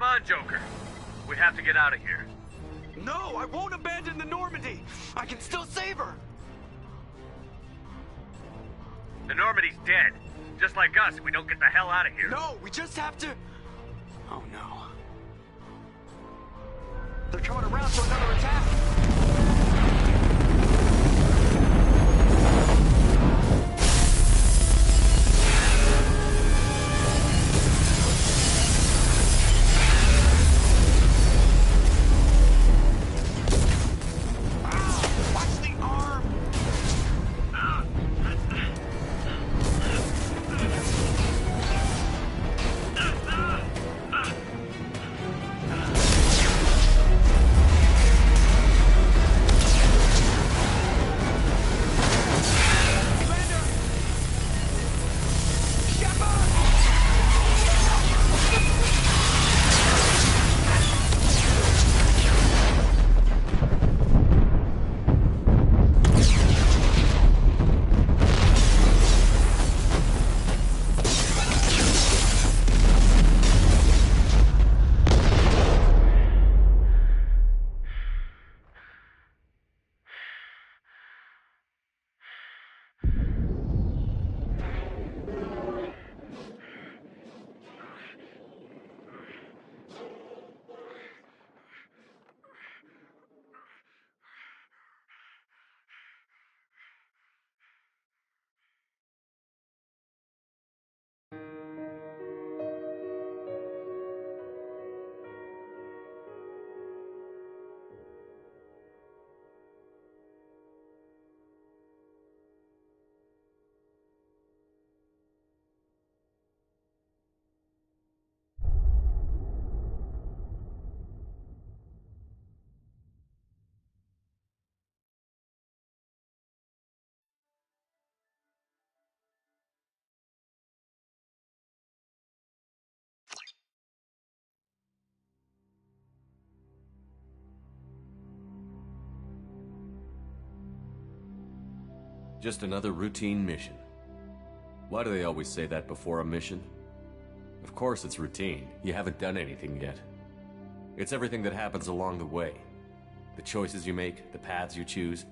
Come on, Joker. We have to get out of here. No, I won't abandon the Normandy. I can still save her. The Normandy's dead. Just like us, we don't get the hell out of here. No, we just have to... Oh no. They're coming around for another attack. Just another routine mission. Why do they always say that before a mission? Of course it's routine. You haven't done anything yet. It's everything that happens along the way. The choices you make, the paths you choose,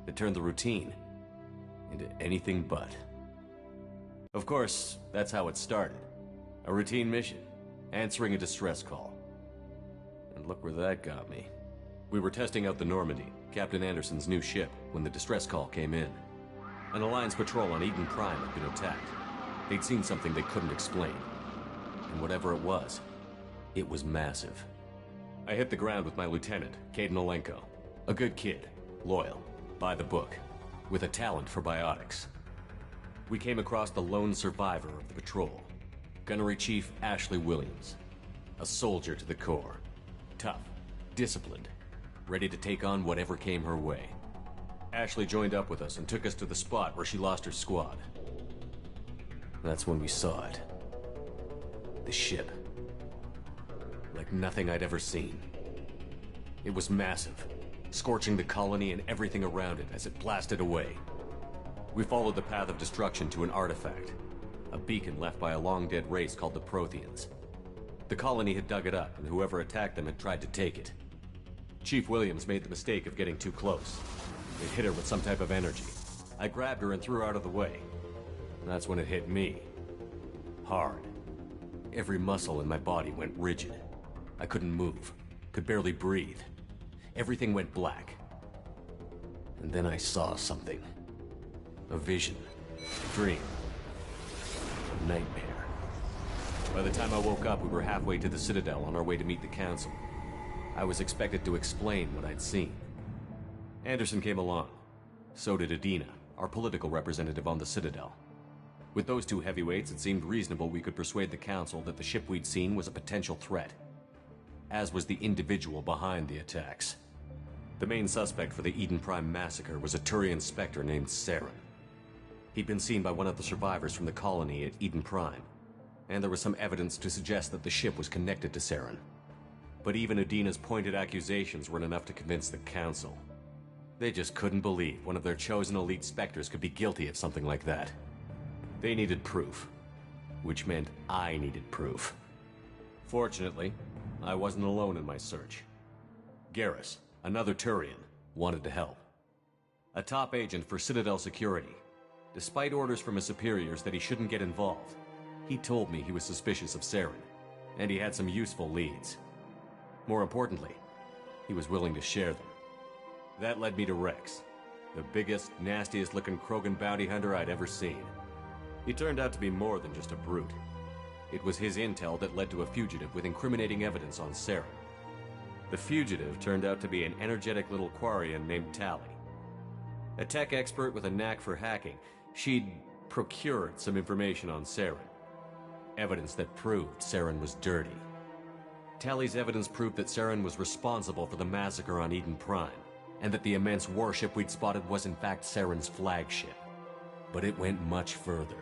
that turn the routine into anything but. Of course, that's how it started. A routine mission, answering a distress call. And look where that got me. We were testing out the Normandy, Captain Anderson's new ship, when the distress call came in. An Alliance patrol on Eden Prime had been attacked. They'd seen something they couldn't explain. And whatever it was massive. I hit the ground with my lieutenant, Caden Olenko. A good kid, loyal, by the book, with a talent for biotics. We came across the lone survivor of the patrol, Gunnery Chief Ashley Williams. A soldier to the core. Tough, disciplined, ready to take on whatever came her way. Ashley joined up with us and took us to the spot where she lost her squad. That's when we saw it. The ship. Like nothing I'd ever seen. It was massive, scorching the colony and everything around it as it blasted away. We followed the path of destruction to an artifact, a beacon left by a long-dead race called the Protheans. The colony had dug it up, and whoever attacked them had tried to take it. Chief Williams made the mistake of getting too close. It hit her with some type of energy. I grabbed her and threw her out of the way. That's when it hit me. Hard. Every muscle in my body went rigid. I couldn't move, could barely breathe. Everything went black. And then I saw something. A vision. A dream. A nightmare. By the time I woke up, we were halfway to the Citadel on our way to meet the Council. I was expected to explain what I'd seen. Anderson came along. So did Adina, our political representative on the Citadel. With those two heavyweights, it seemed reasonable we could persuade the Council that the ship we'd seen was a potential threat, as was the individual behind the attacks. The main suspect for the Eden Prime massacre was a Turian Spectre named Saren. He'd been seen by one of the survivors from the colony at Eden Prime, and there was some evidence to suggest that the ship was connected to Saren. But even Adina's pointed accusations weren't enough to convince the Council. They just couldn't believe one of their chosen elite Spectres could be guilty of something like that. They needed proof, which meant I needed proof. Fortunately, I wasn't alone in my search. Garrus, another Turian, wanted to help. A top agent for Citadel Security. Despite orders from his superiors that he shouldn't get involved, he told me he was suspicious of Saren, and he had some useful leads. More importantly, he was willing to share them. That led me to Rex, the biggest, nastiest-looking Krogan bounty hunter I'd ever seen. He turned out to be more than just a brute. It was his intel that led to a fugitive with incriminating evidence on Saren. The fugitive turned out to be an energetic little Quarian named Tali. A tech expert with a knack for hacking, she'd procured some information on Saren. Evidence that proved Saren was dirty. Tali's evidence proved that Saren was responsible for the massacre on Eden Prime, and that the immense warship we'd spotted was in fact Saren's flagship. But it went much further.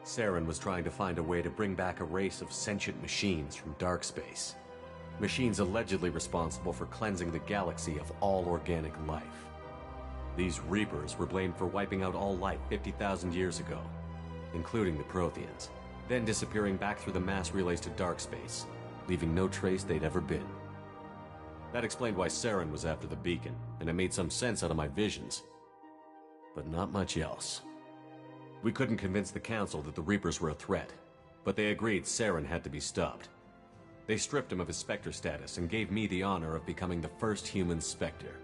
Saren was trying to find a way to bring back a race of sentient machines from dark space. Machines allegedly responsible for cleansing the galaxy of all organic life. These Reapers were blamed for wiping out all life 50,000 years ago, including the Protheans, then disappearing back through the mass relays to dark space, leaving no trace they'd ever been. That explained why Saren was after the beacon, and it made some sense out of my visions. But not much else. We couldn't convince the Council that the Reapers were a threat, but they agreed Saren had to be stopped. They stripped him of his Spectre status and gave me the honor of becoming the first human Spectre.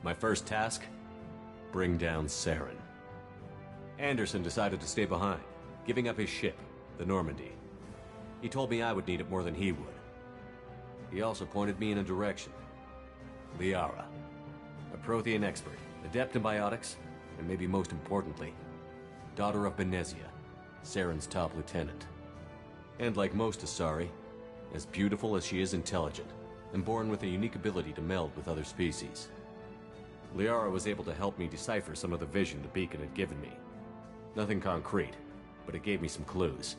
My first task? Bring down Saren. Anderson decided to stay behind, giving up his ship, the Normandy. He told me I would need it more than he would. He also pointed me in a direction. Liara, a Prothean expert, adept in biotics, and maybe most importantly, daughter of Benezia, Saren's top lieutenant. And like most Asari, as beautiful as she is intelligent, and born with a unique ability to meld with other species. Liara was able to help me decipher some of the vision the beacon had given me. Nothing concrete, but it gave me some clues.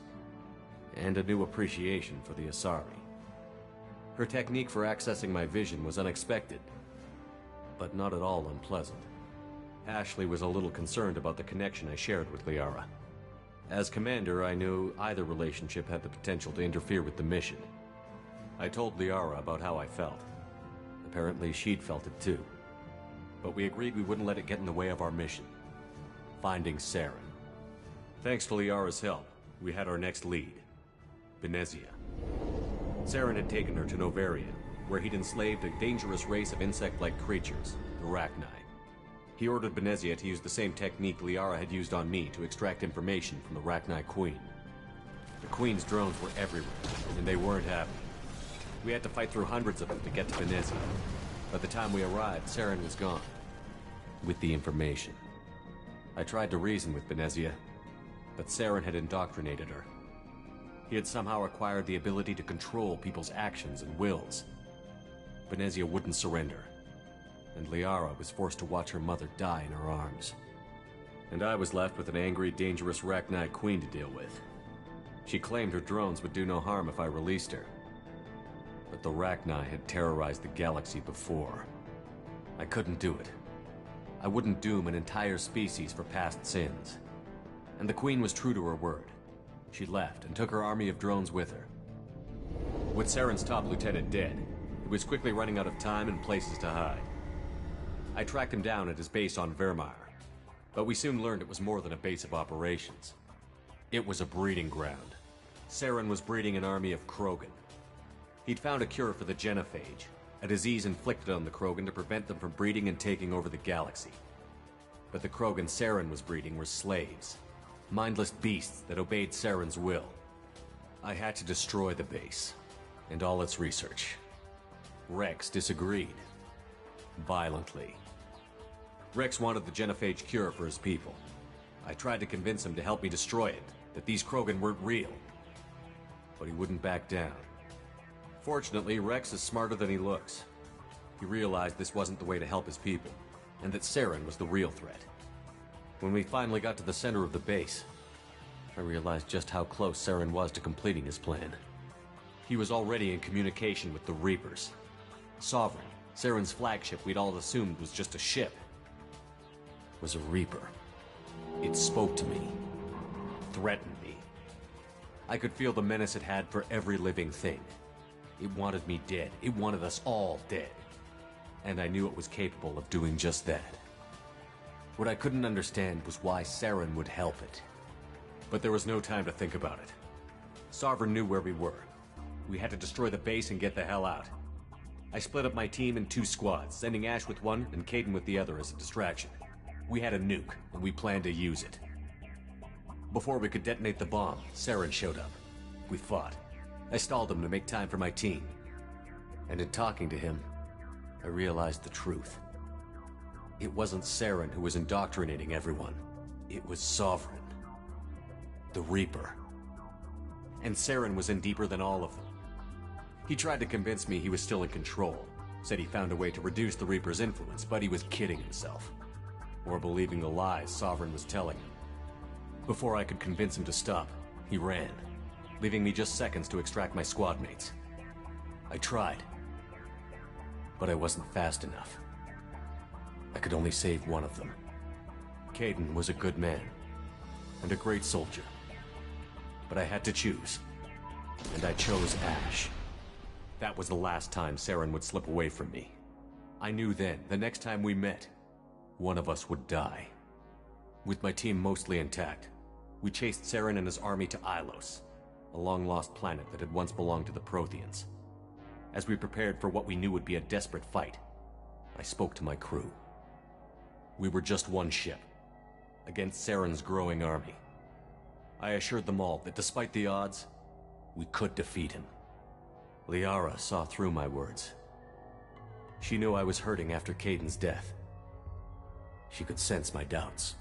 And a new appreciation for the Asari. Her technique for accessing my vision was unexpected, but not at all unpleasant. Ashley was a little concerned about the connection I shared with Liara. As commander, I knew either relationship had the potential to interfere with the mission. I told Liara about how I felt. Apparently, she'd felt it too. But we agreed we wouldn't let it get in the way of our mission. Finding Saren. Thanks to Liara's help, we had our next lead. Benezia. Saren had taken her to Novarian, where he'd enslaved a dangerous race of insect-like creatures, the Rachni. He ordered Benezia to use the same technique Liara had used on me to extract information from the Rachni Queen. The Queen's drones were everywhere, and they weren't happy. We had to fight through hundreds of them to get to Benezia. By the time we arrived, Saren was gone. With the information. I tried to reason with Benezia, but Saren had indoctrinated her. He had somehow acquired the ability to control people's actions and wills. Benezia wouldn't surrender, and Liara was forced to watch her mother die in her arms. And I was left with an angry, dangerous Rachni Queen to deal with. She claimed her drones would do no harm if I released her. But the Rachni had terrorized the galaxy before. I couldn't do it. I wouldn't doom an entire species for past sins. And the Queen was true to her word. She left and took her army of drones with her. With Saren's top lieutenant dead, he was quickly running out of time and places to hide. I tracked him down at his base on Vermeer, but we soon learned it was more than a base of operations. It was a breeding ground. Saren was breeding an army of Krogan. He'd found a cure for the genophage, a disease inflicted on the Krogan to prevent them from breeding and taking over the galaxy. But the Krogan Saren was breeding were slaves. Mindless beasts that obeyed Saren's will. I had to destroy the base, and all its research. Rex disagreed. Violently. Rex wanted the genophage cure for his people. I tried to convince him to help me destroy it, that these Krogan weren't real. But he wouldn't back down. Fortunately, Rex is smarter than he looks. He realized this wasn't the way to help his people, and that Saren was the real threat. When we finally got to the center of the base, I realized just how close Saren was to completing his plan. He was already in communication with the Reapers. Sovereign, Saren's flagship we'd all assumed was just a ship, was a Reaper. It spoke to me, threatened me. I could feel the menace it had for every living thing. It wanted me dead. It wanted us all dead. And I knew it was capable of doing just that. What I couldn't understand was why Saren would help it. But there was no time to think about it. Sovereign knew where we were. We had to destroy the base and get the hell out. I split up my team in 2 squads, sending Ash with one and Caden with the other as a distraction. We had a nuke, and we planned to use it. Before we could detonate the bomb, Saren showed up. We fought. I stalled him to make time for my team. And in talking to him, I realized the truth. It wasn't Saren who was indoctrinating everyone. It was Sovereign. The Reaper. And Saren was in deeper than all of them. He tried to convince me he was still in control. Said he found a way to reduce the Reaper's influence, but he was kidding himself. Or believing the lies Sovereign was telling him. Before I could convince him to stop, he ran, leaving me just seconds to extract my squad mates. I tried, but I wasn't fast enough. I could only save one of them. Caden was a good man, and a great soldier. But I had to choose, and I chose Ash. That was the last time Saren would slip away from me. I knew then, the next time we met, one of us would die. With my team mostly intact, we chased Saren and his army to Ilos, a long-lost planet that had once belonged to the Protheans. As we prepared for what we knew would be a desperate fight, I spoke to my crew. We were just one ship, against Saren's growing army. I assured them all that despite the odds, we could defeat him. Liara saw through my words. She knew I was hurting after Caden's death. She could sense my doubts.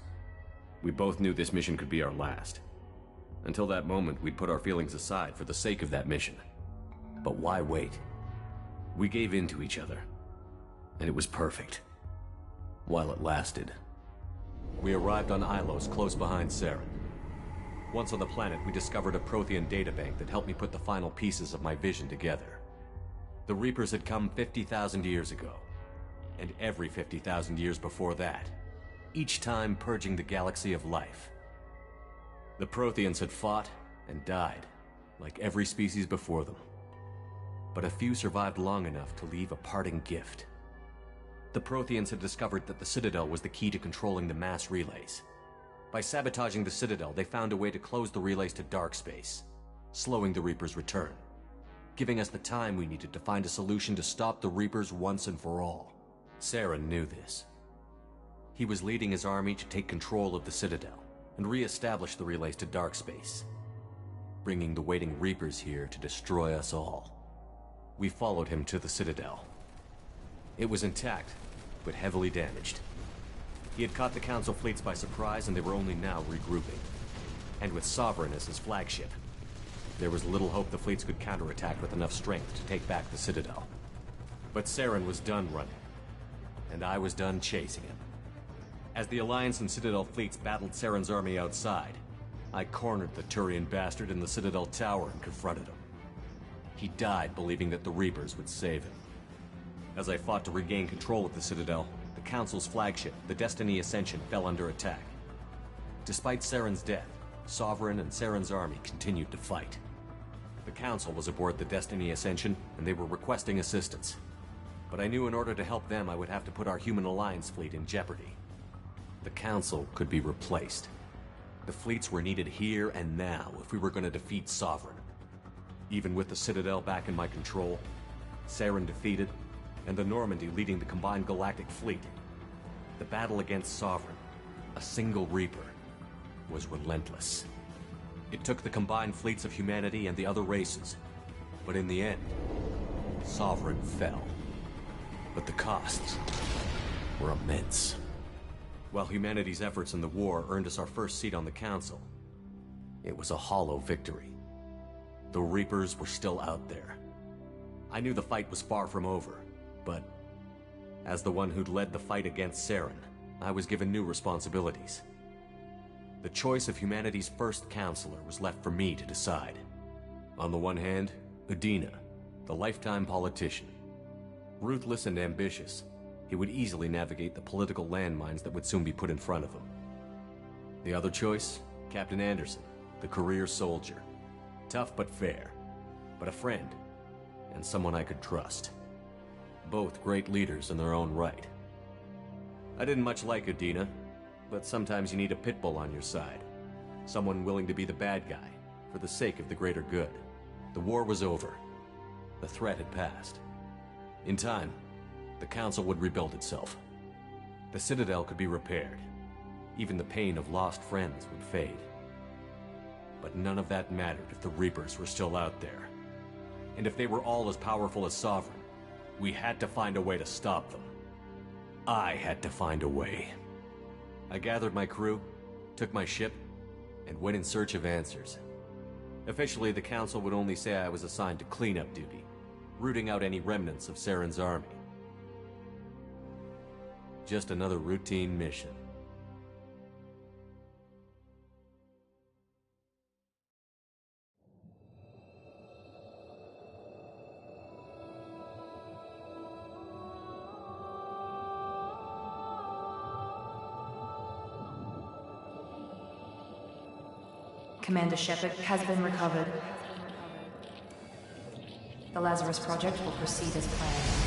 We both knew this mission could be our last. Until that moment, we'd put our feelings aside for the sake of that mission. But why wait? We gave in to each other, and it was perfect. While it lasted. We arrived on Ilos, close behind Saren. Once on the planet, we discovered a Prothean databank that helped me put the final pieces of my vision together. The Reapers had come 50,000 years ago, and every 50,000 years before that, each time purging the galaxy of life. The Protheans had fought and died, like every species before them. But a few survived long enough to leave a parting gift. The Protheans had discovered that the Citadel was the key to controlling the mass relays. By sabotaging the Citadel, they found a way to close the relays to dark space, slowing the Reaper's return, giving us the time we needed to find a solution to stop the Reapers once and for all. Saren knew this. He was leading his army to take control of the Citadel and re-establish the relays to dark space, bringing the waiting Reapers here to destroy us all. We followed him to the Citadel. It was intact, but heavily damaged. He had caught the Council fleets by surprise, and they were only now regrouping. And with Sovereign as his flagship, there was little hope the fleets could counterattack with enough strength to take back the Citadel. But Saren was done running, and I was done chasing him. As the Alliance and Citadel fleets battled Saren's army outside, I cornered the Turian bastard in the Citadel tower and confronted him. He died believing that the Reapers would save him. As I fought to regain control of the Citadel, the Council's flagship, the Destiny Ascension, fell under attack. Despite Saren's death, Sovereign and Saren's army continued to fight. The Council was aboard the Destiny Ascension, and they were requesting assistance. But I knew in order to help them, I would have to put our human alliance fleet in jeopardy. The Council could be replaced. The fleets were needed here and now if we were going to defeat Sovereign. Even with the Citadel back in my control, Saren defeated, and the Normandy leading the combined galactic fleet, the battle against Sovereign, a single Reaper, was relentless. It took the combined fleets of humanity and the other races, but in the end, Sovereign fell. But the costs were immense. While humanity's efforts in the war earned us our first seat on the Council, it was a hollow victory. The Reapers were still out there. I knew the fight was far from over, but as the one who'd led the fight against Saren, I was given new responsibilities. The choice of humanity's first counselor was left for me to decide. On the one hand, Udina, the lifetime politician. Ruthless and ambitious, he would easily navigate the political landmines that would soon be put in front of him. The other choice, Captain Anderson, the career soldier. Tough but fair, but a friend, and someone I could trust. Both great leaders in their own right. I didn't much like Udina, but sometimes you need a pit bull on your side. Someone willing to be the bad guy, for the sake of the greater good. The war was over. The threat had passed. In time, the Council would rebuild itself. The Citadel could be repaired. Even the pain of lost friends would fade. But none of that mattered if the Reapers were still out there. And if they were all as powerful as Sovereign, we had to find a way to stop them. I had to find a way. I gathered my crew, took my ship, and went in search of answers. Officially, the Council would only say I was assigned to cleanup duty, rooting out any remnants of Saren's army. Just another routine mission. Commander Shepard has been recovered. The Lazarus Project will proceed as planned.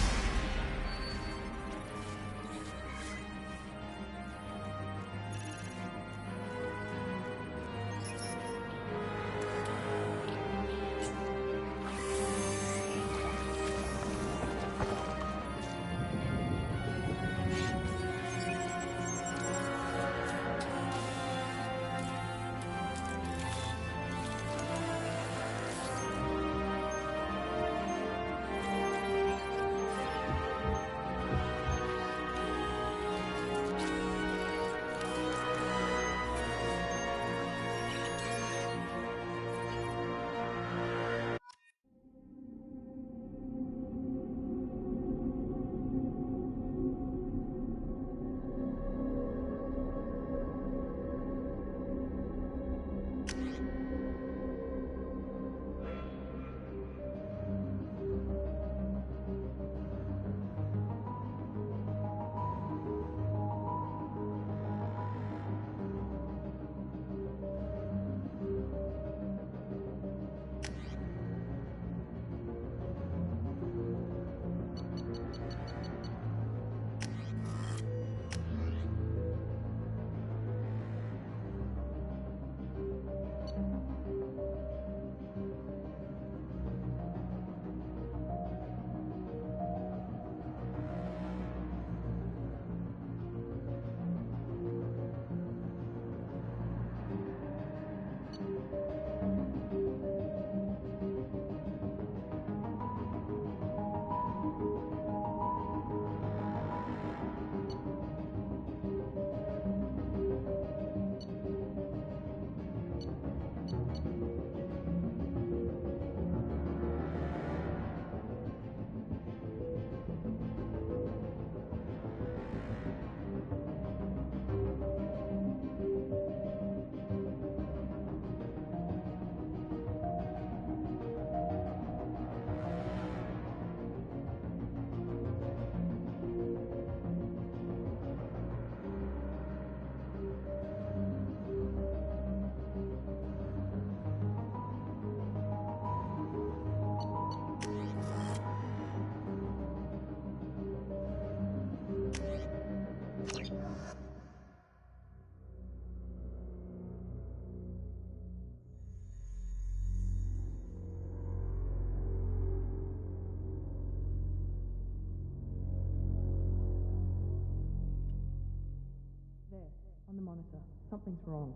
On the monitor. Something's wrong.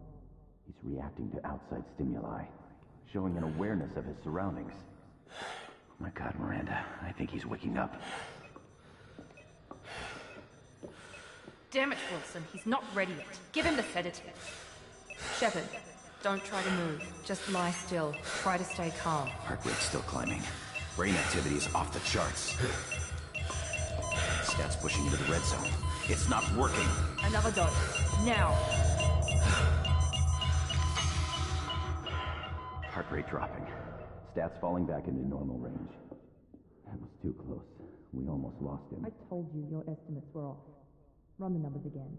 He's reacting to outside stimuli, showing an awareness of his surroundings. Oh my God, Miranda, I think he's waking up. Damn it, Wilson. He's not ready yet. Give him the sedative. Shepard, don't try to move. Just lie still. Try to stay calm. Heart rate's still climbing. Brain activity is off the charts. Stats pushing into the red zone. It's not working. Another dose. Now. Heart rate dropping. Stats falling back into normal range. That was too close. We almost lost him. I told you your estimates were off. Run the numbers again.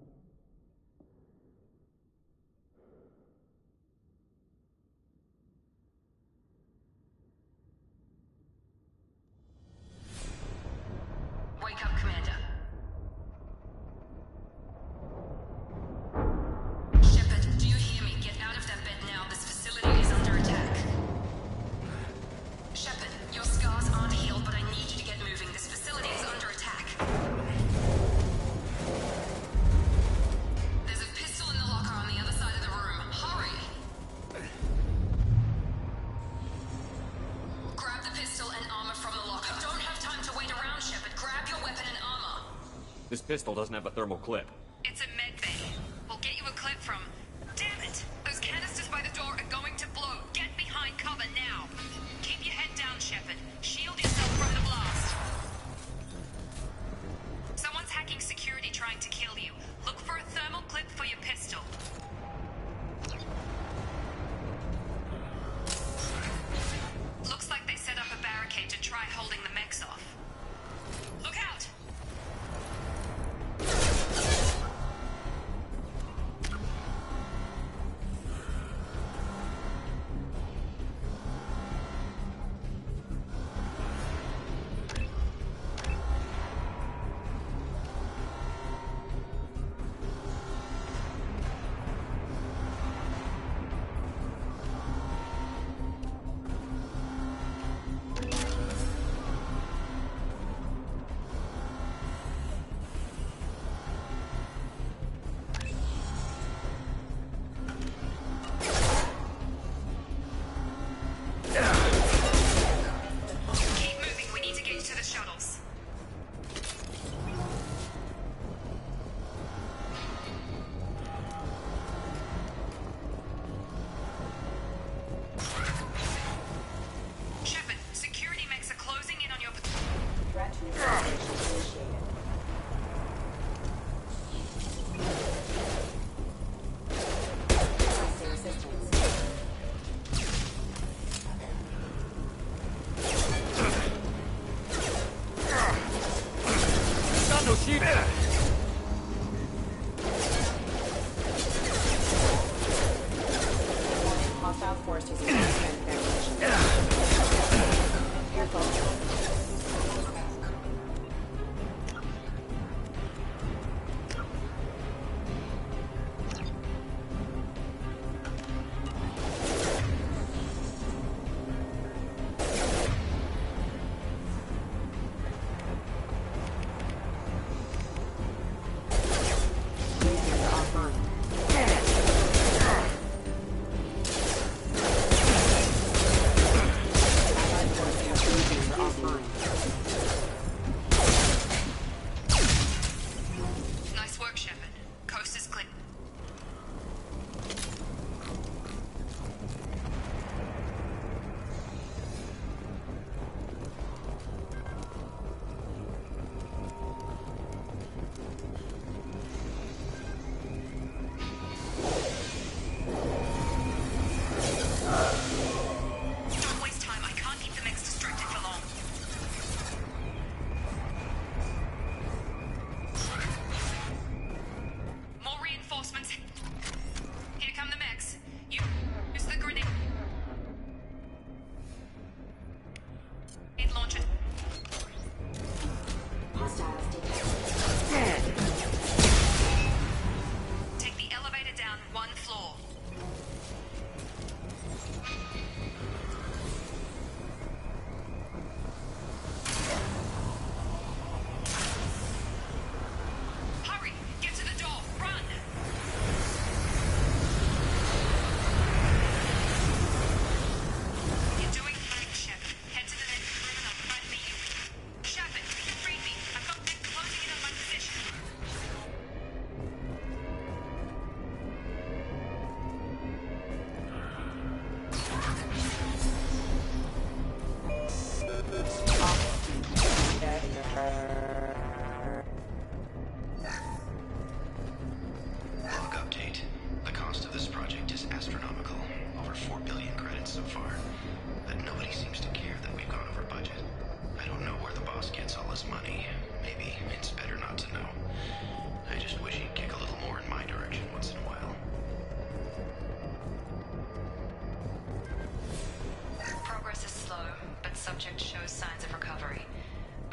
This pistol doesn't have a thermal clip. It's a med bay. We'll get you a clip from... Damn it! Those canisters by the door are going to blow. Get behind cover now. Keep your head down, Shepard. Shield yourself from the blast. Someone's hacking security trying to kill you. Look for a thermal clip for your pistol. Looks like they set up a barricade to try holding the mechs off. Look out! Subject shows signs of recovery.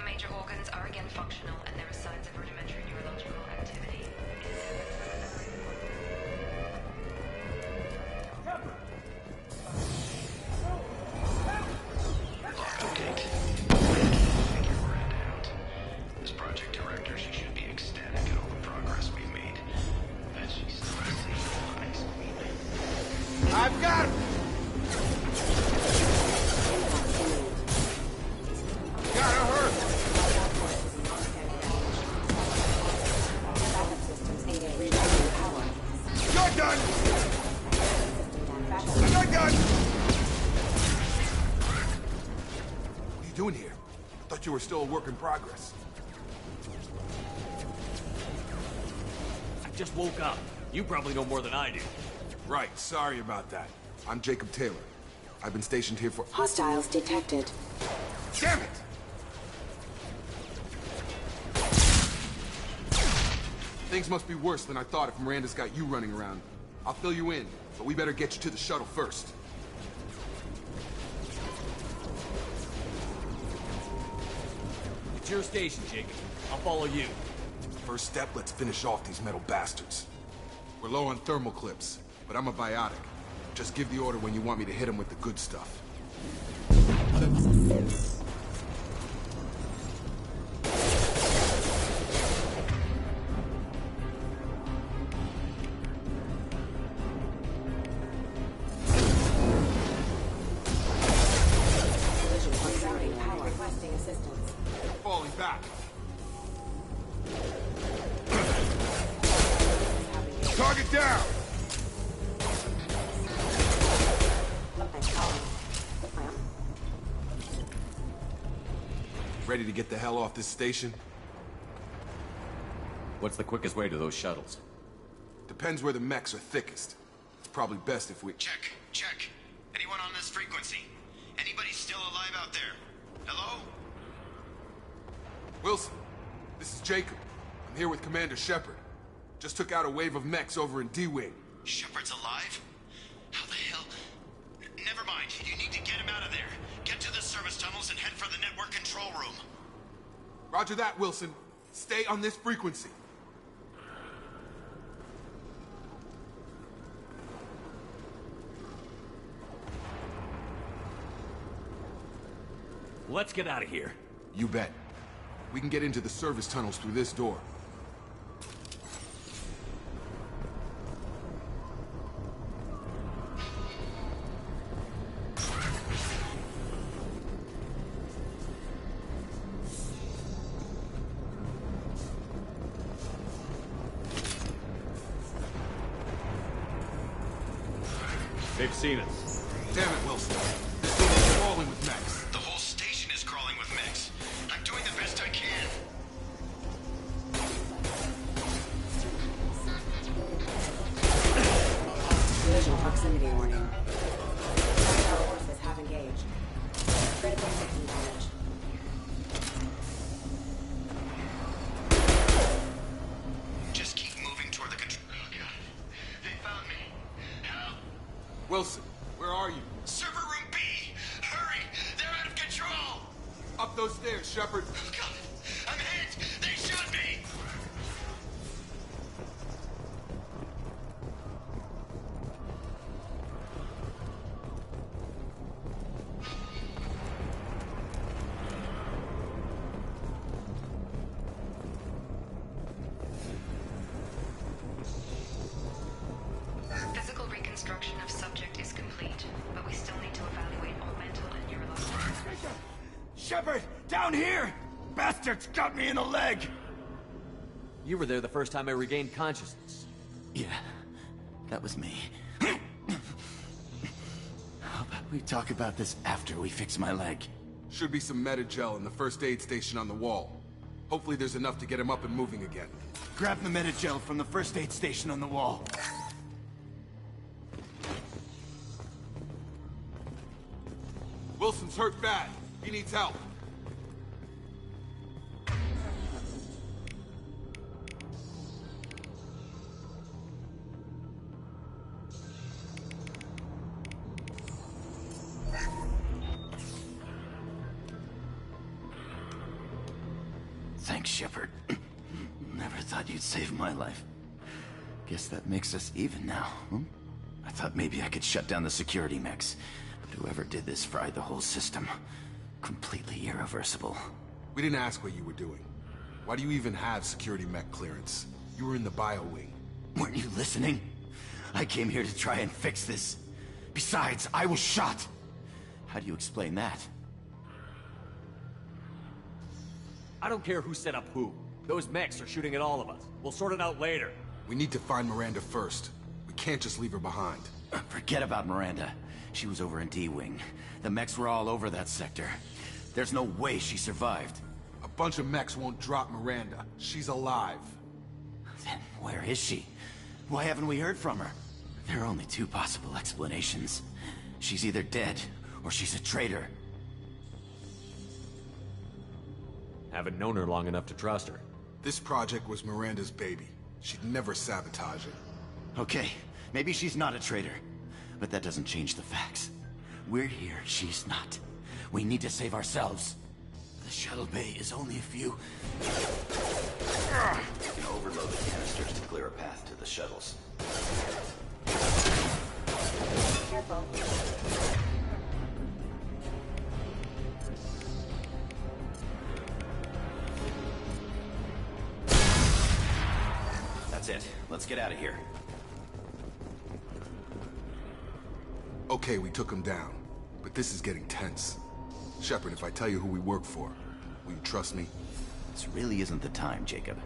Major organs are again functional, and there are signs of rudimentary neurological activity. Update. Figure we're in out. This project director, she should be ecstatic at all the progress we've made. Bet she's still seeing ice cream. I've got him! Gotta hurt! you were still a work in progress. I just woke up. You probably know more than I do. Right, sorry about that. I'm Jacob Taylor. I've been stationed here for— Hostiles detected. Damn it! Things must be worse than I thought if Miranda's got you running around. I'll fill you in, but we better get you to the shuttle first. It's your station, Jacob. I'll follow you. First step, let's finish off these metal bastards. We're low on thermal clips, but I'm a biotic. Just give the order when you want me to hit them with the good stuff. Falling back. Target down! Ready to get the hell off this station? What's the quickest way to those shuttles? Depends where the mechs are thickest. It's probably best if we— Check, check. Anyone on this frequency? Anybody still alive out there? Hello? Wilson, this is Jacob. I'm here with Commander Shepard. Just took out a wave of mechs over in D-Wing. Shepard's alive? How the hell? Never mind. You need to get him out of there. Get to the service tunnels and head for the network control room. Roger that, Wilson. Stay on this frequency. Let's get out of here. You bet. We can get into the service tunnels through this door. They've seen us. Damn it, Wilson. This thing is crawling with mechs. The whole station is crawling with mechs. I'm doing the best I can. Collision proximity warning. Our forces have engaged. Critical system damage. Just keep moving toward the control. Oh god. They found me. Help! Wilson, where are you? Server room B! Hurry! They're out of control! Up those stairs, Shepard. Oh god! I'm hit! They shot me! Physical reconstruction of subject is complete, but we still need to evaluate all mental and neurological. Shepard, down here! Bastards got me in the leg! You were there the first time I regained consciousness. Yeah, that was me. How about we talk about this after we fix my leg? Should be some meta-gel in the first aid station on the wall. Hopefully there's enough to get him up and moving again. Grab the meta-gel from the first aid station on the wall. Wilson's hurt bad. He needs help. Thanks, Shepard. Never thought you'd save my life. Guess that makes us even now, hmm? I thought maybe I could shut down the security mechs. But whoever did this fried the whole system. Completely irreversible. We didn't ask what you were doing. Why do you even have security mech clearance? You were in the bio wing. Weren't you listening? I came here to try and fix this. Besides, I was shot. How do you explain that? I don't care who set up who. Those mechs are shooting at all of us. We'll sort it out later. We need to find Miranda first. We can't just leave her behind. Forget about Miranda. She was over in D-Wing. The mechs were all over that sector. There's no way she survived. A bunch of mechs won't drop Miranda. She's alive. Then where is she? Why haven't we heard from her? There are only two possible explanations. She's either dead, or she's a traitor. Haven't known her long enough to trust her. This project was Miranda's baby. She'd never sabotage it. Okay, maybe she's not a traitor. But that doesn't change the facts. We're here, she's not. We need to save ourselves. The shuttle bay is only a few... You can overload the canisters to clear a path to the shuttles. Careful. That's it. Let's get out of here. Okay, we took him down. But this is getting tense. Shepard, if I tell you who we work for, will you trust me? This really isn't the time, Jacob.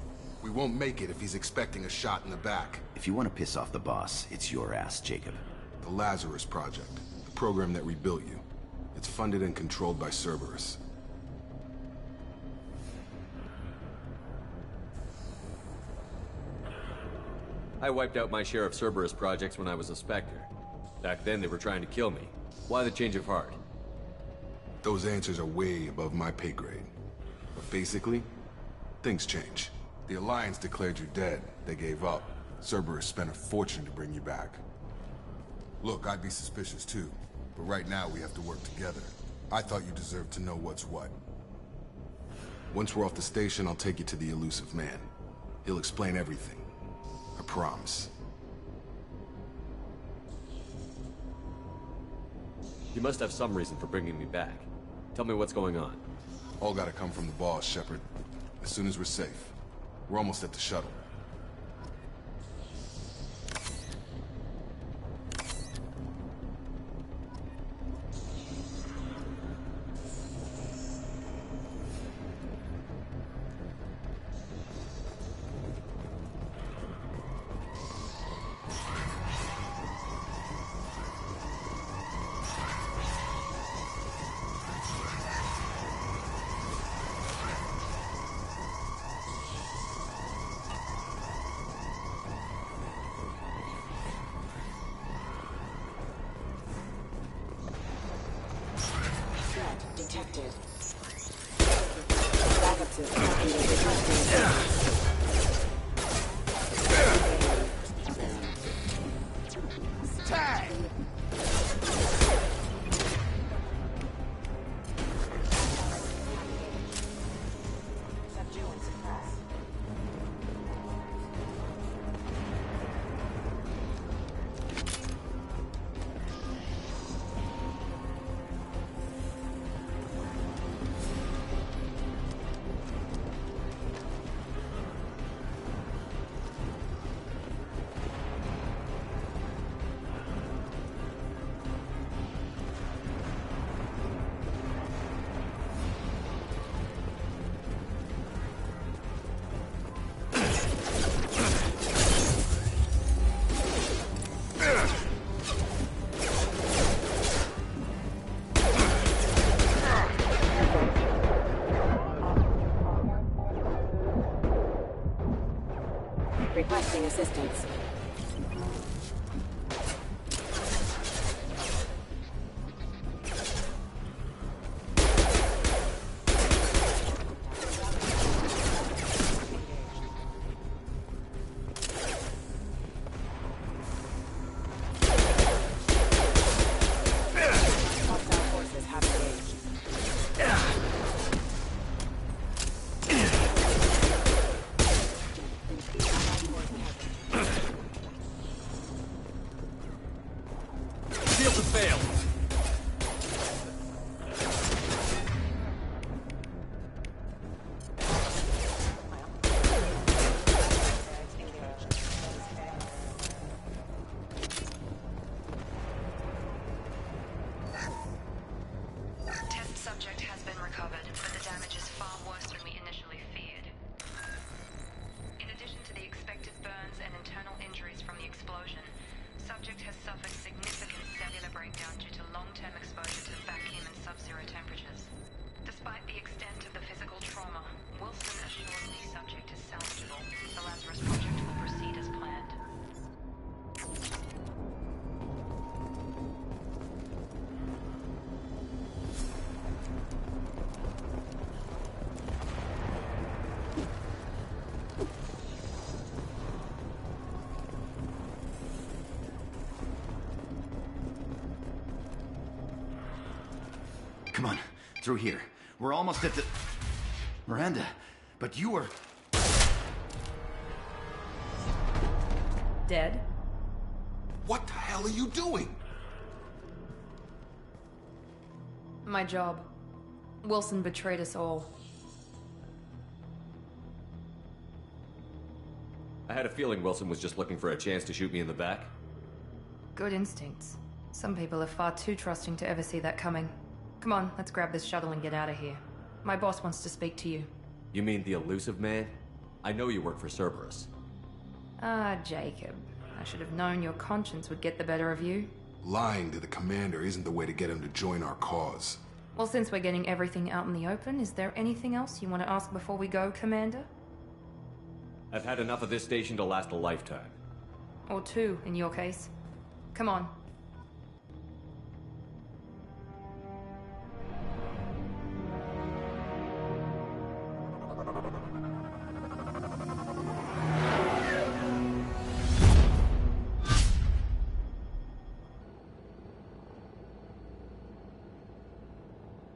We won't make it if he's expecting a shot in the back. If you want to piss off the boss, it's your ass, Jacob. The Lazarus Project. The program that rebuilt you. It's funded and controlled by Cerberus. I wiped out my share of Cerberus projects when I was a Spectre. Back then, they were trying to kill me. Why the change of heart? Those answers are way above my pay grade. But basically, things change. The Alliance declared you dead. They gave up. Cerberus spent a fortune to bring you back. Look, I'd be suspicious too. But right now, we have to work together. I thought you deserved to know what's what. Once we're off the station, I'll take you to the elusive man. He'll explain everything. I promise. You must have some reason for bringing me back. Tell me what's going on. All gotta come from the boss, Shepard. As soon as we're safe. We're almost at the shuttle. Detected. Backup system detected. Subdue and suppress. Requesting assistance. Hostile forces have engaged. Shields have failed. Test subject has been recovered, but the damage is far worse than we initially feared. In addition to the expected burns and internal injuries from the explosion, subject has suffered significant cellular breakdown due to long-term exposure to vacuum and sub-zero temperatures. Despite Despite the extent of the physical trauma, Wilson assures the subject is salvageable. The Lazarus Project will proceed as planned. Come on, through here. We're almost at the... Miranda, but you were... Dead? What the hell are you doing? My job. Wilson betrayed us all. I had a feeling Wilson was just looking for a chance to shoot me in the back. Good instincts. Some people are far too trusting to ever see that coming. Come on, let's grab this shuttle and get out of here. My boss wants to speak to you. You mean the elusive man? I know you work for Cerberus. Ah, Jacob. I should have known your conscience would get the better of you. Lying to the commander isn't the way to get him to join our cause. Well, since we're getting everything out in the open, is there anything else you want to ask before we go, Commander? I've had enough of this station to last a lifetime. Or two, in your case. Come on.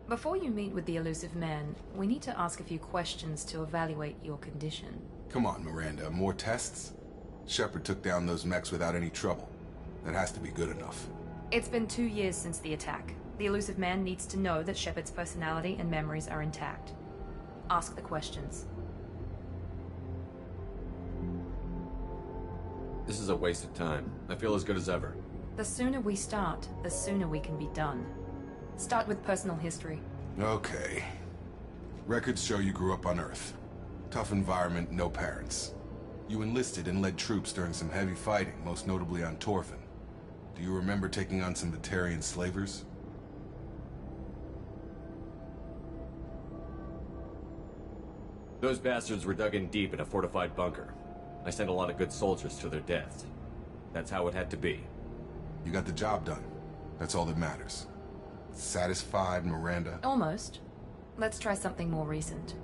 Before you meet with the elusive man, we need to ask a few questions to evaluate your condition. Come on, Miranda, more tests? Shepard took down those mechs without any trouble. That has to be good enough. It's been 2 years since the attack. The elusive man needs to know that Shepard's personality and memories are intact. Ask the questions. This is a waste of time. I feel as good as ever. The sooner we start, the sooner we can be done. Start with personal history. Okay. Records show you grew up on Earth. Tough environment, no parents. You enlisted and led troops during some heavy fighting, most notably on Torfin. Do you remember taking on some Batarian slavers? Those bastards were dug in deep in a fortified bunker. I sent a lot of good soldiers to their deaths. That's how it had to be. You got the job done. That's all that matters. Satisfied, Miranda? Almost. Let's try something more recent.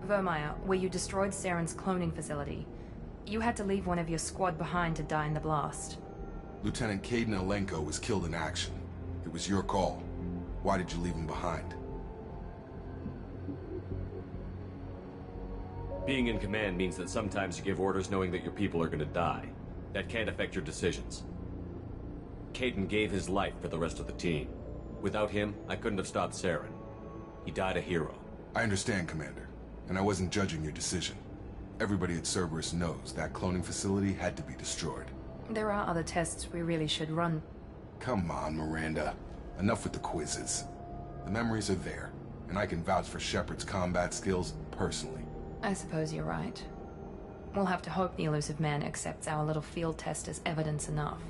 Vermeer, where you destroyed Saren's cloning facility. You had to leave one of your squad behind to die in the blast. Lieutenant Caden Alenko was killed in action. It was your call. Why did you leave him behind? Being in command means that sometimes you give orders knowing that your people are gonna die. That can't affect your decisions. Caden gave his life for the rest of the team. Without him, I couldn't have stopped Saren. He died a hero. I understand, Commander. And I wasn't judging your decision. Everybody at Cerberus knows that cloning facility had to be destroyed. There are other tests we really should run. Come on, Miranda. Enough with the quizzes. The memories are there, and I can vouch for Shepard's combat skills personally. I suppose you're right. We'll have to hope the elusive man accepts our little field test as evidence enough.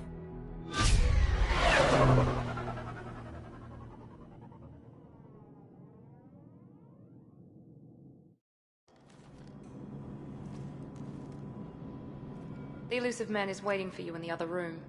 The elusive man is waiting for you in the other room.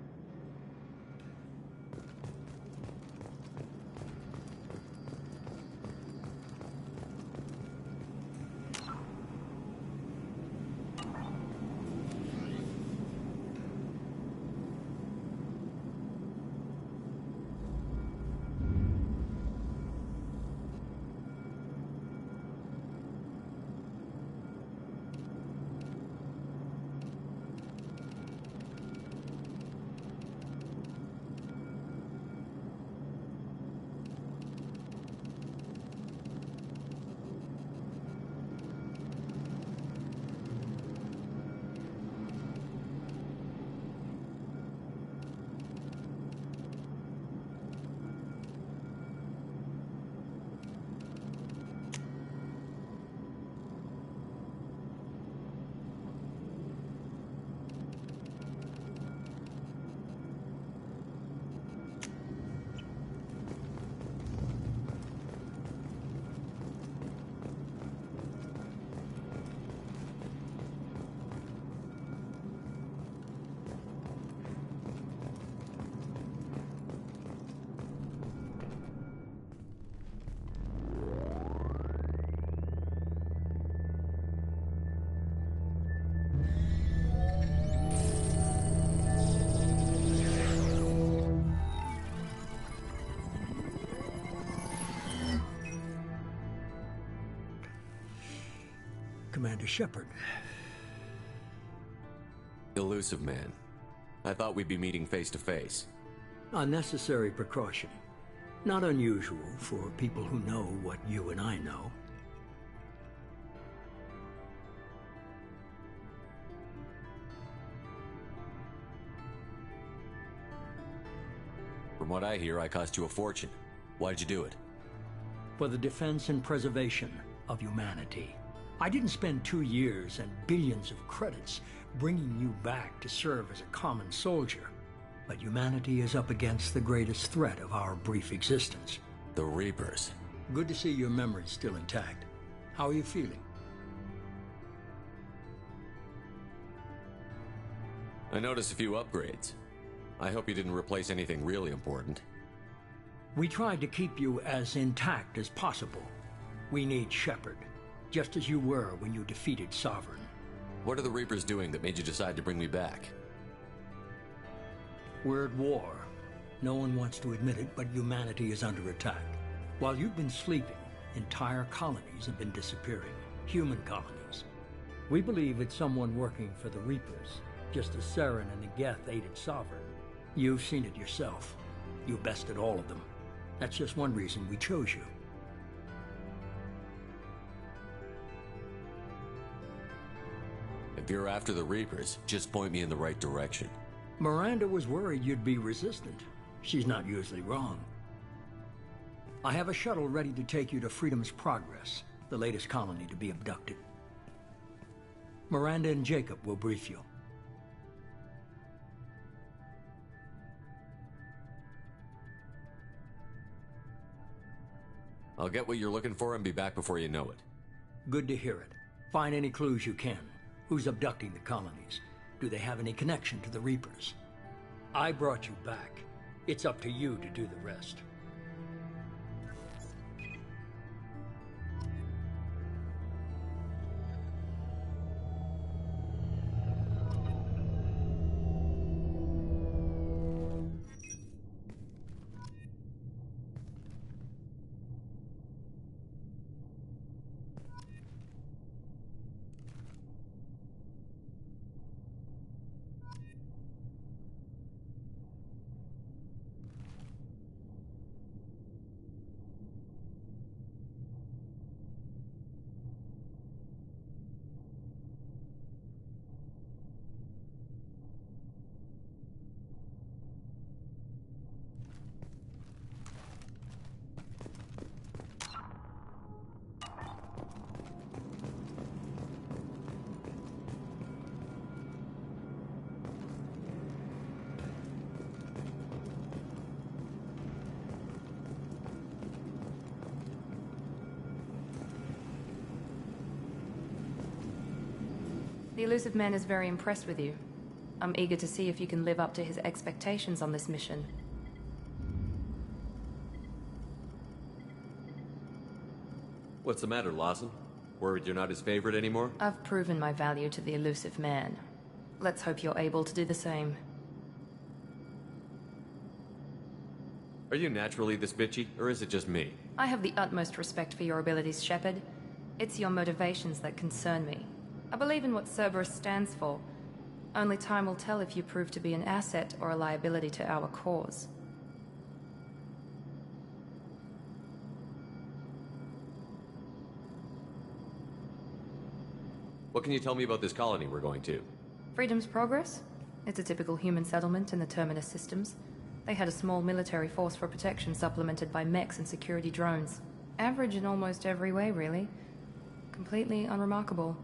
Commander Shepard. Elusive man. I thought we'd be meeting face to face. A necessary precaution. Not unusual for people who know what you and I know. From what I hear, I cost you a fortune. Why'd you do it? For the defense and preservation of humanity. I didn't spend 2 years and billions of credits bringing you back to serve as a common soldier. But humanity is up against the greatest threat of our brief existence. The Reapers. Good to see your memory's still intact. How are you feeling? I noticed a few upgrades. I hope you didn't replace anything really important. We tried to keep you as intact as possible. We need Shepard, just as you were when you defeated Sovereign. What are the Reapers doing that made you decide to bring me back? We're at war. No one wants to admit it, but humanity is under attack. While you've been sleeping, entire colonies have been disappearing. Human colonies. We believe it's someone working for the Reapers, just as Saren and Negeth aided Sovereign. You've seen it yourself. You bested all of them. That's just one reason we chose you. If you're after the Reapers, just point me in the right direction. Miranda was worried you'd be resistant. She's not usually wrong. I have a shuttle ready to take you to Freedom's Progress, the latest colony to be abducted. Miranda and Jacob will brief you. I'll get what you're looking for and be back before you know it. Good to hear it. Find any clues you can. Who's abducting the colonies? Do they have any connection to the Reapers? I brought you back. It's up to you to do the rest. The Elusive Man is very impressed with you. I'm eager to see if you can live up to his expectations on this mission. What's the matter, Lawson? Worried you're not his favorite anymore? I've proven my value to the Elusive Man. Let's hope you're able to do the same. Are you naturally this bitchy, or is it just me? I have the utmost respect for your abilities, Shepard. It's your motivations that concern me. I believe in what Cerberus stands for. Only time will tell if you prove to be an asset or a liability to our cause. What can you tell me about this colony we're going to? Freedom's Progress? It's a typical human settlement in the Terminus systems. They had a small military force for protection supplemented by mechs and security drones. Average in almost every way, really. Completely unremarkable.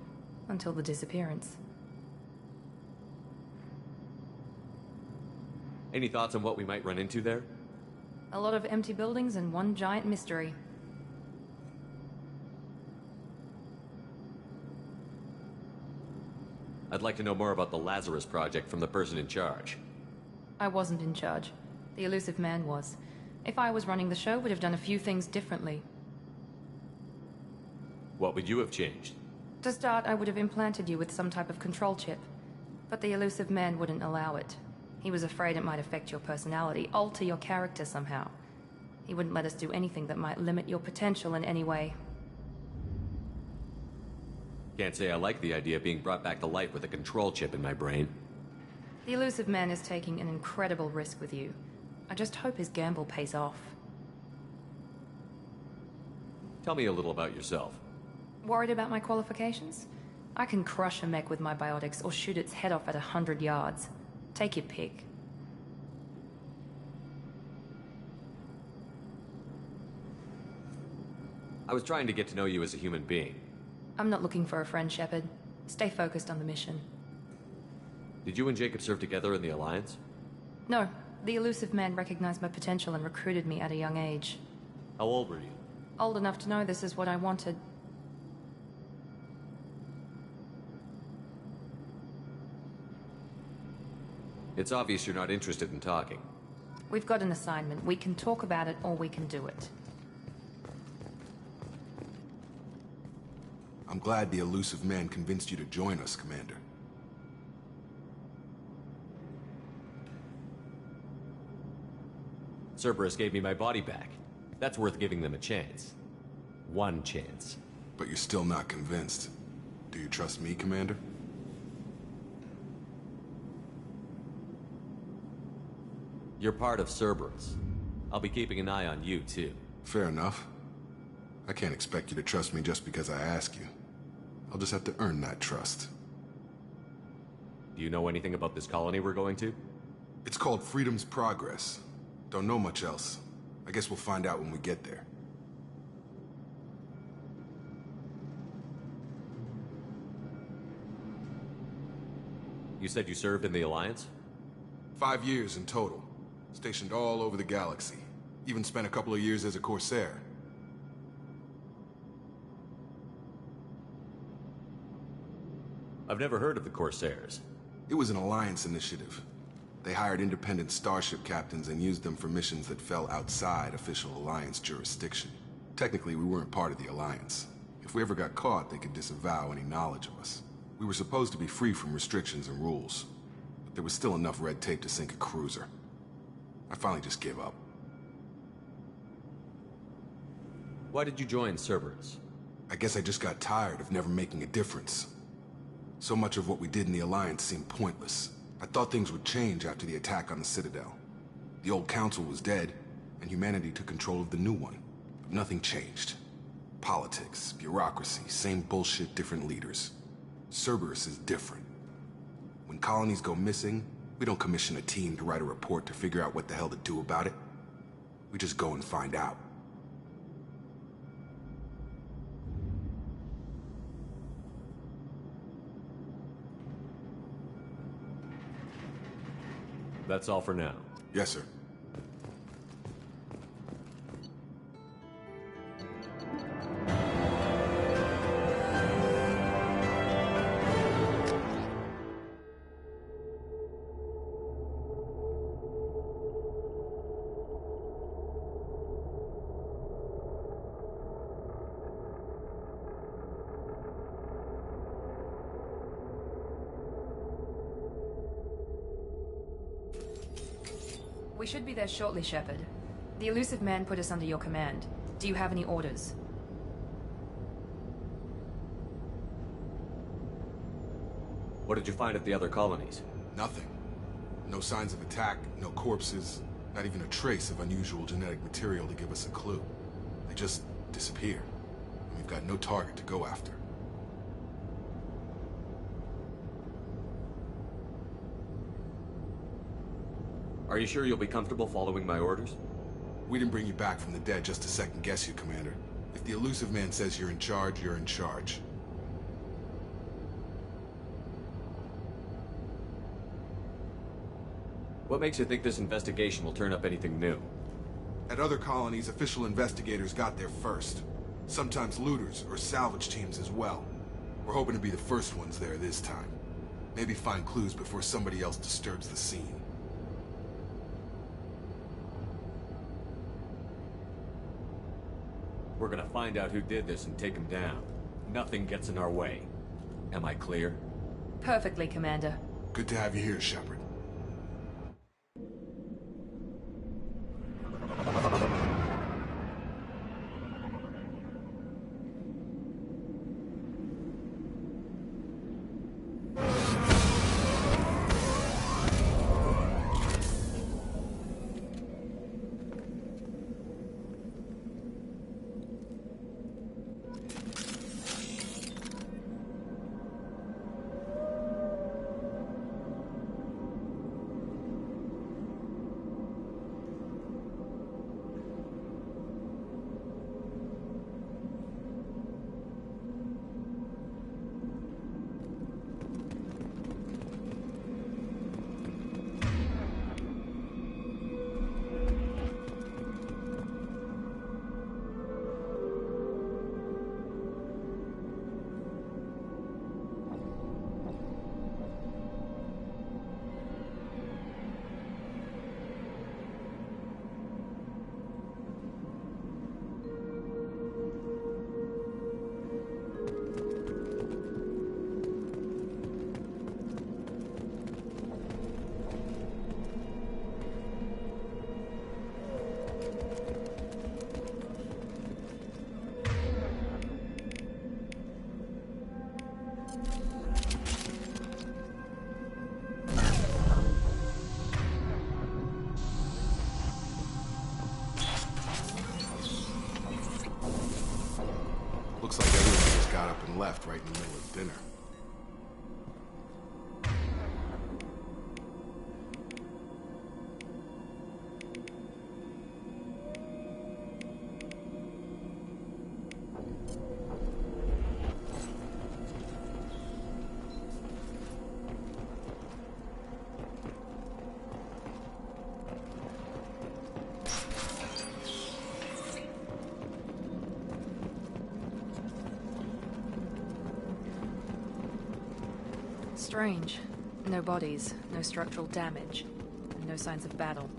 Until the disappearance. Any thoughts on what we might run into there? A lot of empty buildings and one giant mystery. I'd like to know more about the Lazarus Project from the person in charge. I wasn't in charge. The Elusive Man was. If I was running the show, would have done a few things differently. What would you have changed? To start, I would have implanted you with some type of control chip. But the Elusive Man wouldn't allow it. He was afraid it might affect your personality, alter your character somehow. He wouldn't let us do anything that might limit your potential in any way. Can't say I like the idea of being brought back to life with a control chip in my brain. The elusive man is taking an incredible risk with you. I just hope his gamble pays off. Tell me a little about yourself. Worried about my qualifications? I can crush a mech with my biotics or shoot its head off at 100 yards. Take your pick. I was trying to get to know you as a human being. I'm not looking for a friend, Shepard. Stay focused on the mission. Did you and Jacob serve together in the Alliance? No, the elusive man recognized my potential and recruited me at a young age. How old were you? Old enough to know this is what I wanted. It's obvious you're not interested in talking. We've got an assignment. We can talk about it or we can do it. I'm glad the elusive man convinced you to join us, Commander. Cerberus gave me my body back. That's worth giving them a chance. One chance. But you're still not convinced. Do you trust me, Commander? You're part of Cerberus. I'll be keeping an eye on you, too. Fair enough. I can't expect you to trust me just because I ask you. I'll just have to earn that trust. Do you know anything about this colony we're going to? It's called Freedom's Progress. Don't know much else. I guess we'll find out when we get there. You said you served in the Alliance? 5 years in total. Stationed all over the galaxy. Even spent a couple of years as a Corsair. I've never heard of the Corsairs. It was an Alliance initiative. They hired independent starship captains and used them for missions that fell outside official Alliance jurisdiction. Technically, we weren't part of the Alliance. If we ever got caught, they could disavow any knowledge of us. We were supposed to be free from restrictions and rules, but there was still enough red tape to sink a cruiser. I finally just gave up. Why did you join Cerberus? I guess I just got tired of never making a difference. So much of what we did in the Alliance seemed pointless. I thought things would change after the attack on the Citadel. The old council was dead, and humanity took control of the new one. But nothing changed. Politics, bureaucracy, same bullshit, different leaders. Cerberus is different. When colonies go missing, we don't commission a team to write a report to figure out what the hell to do about it. We just go and find out. That's all for now. Yes, sir. We should be there shortly, Shepard. The elusive man put us under your command. Do you have any orders? What did you find at the other colonies? Nothing. No signs of attack, no corpses, not even a trace of unusual genetic material to give us a clue. They just disappear. And we've got no target to go after. Are you sure you'll be comfortable following my orders? We didn't bring you back from the dead just to second guess you, Commander. If the elusive man says you're in charge, you're in charge. What makes you think this investigation will turn up anything new? At other colonies, official investigators got there first. Sometimes looters or salvage teams as well. We're hoping to be the first ones there this time. Maybe find clues before somebody else disturbs the scene. We're gonna find out who did this and take him down. Nothing gets in our way. Am I clear? Perfectly, Commander. Good to have you here, Shepard. right in the middle of dinner. Strange. No bodies, no structural damage, and no signs of battle.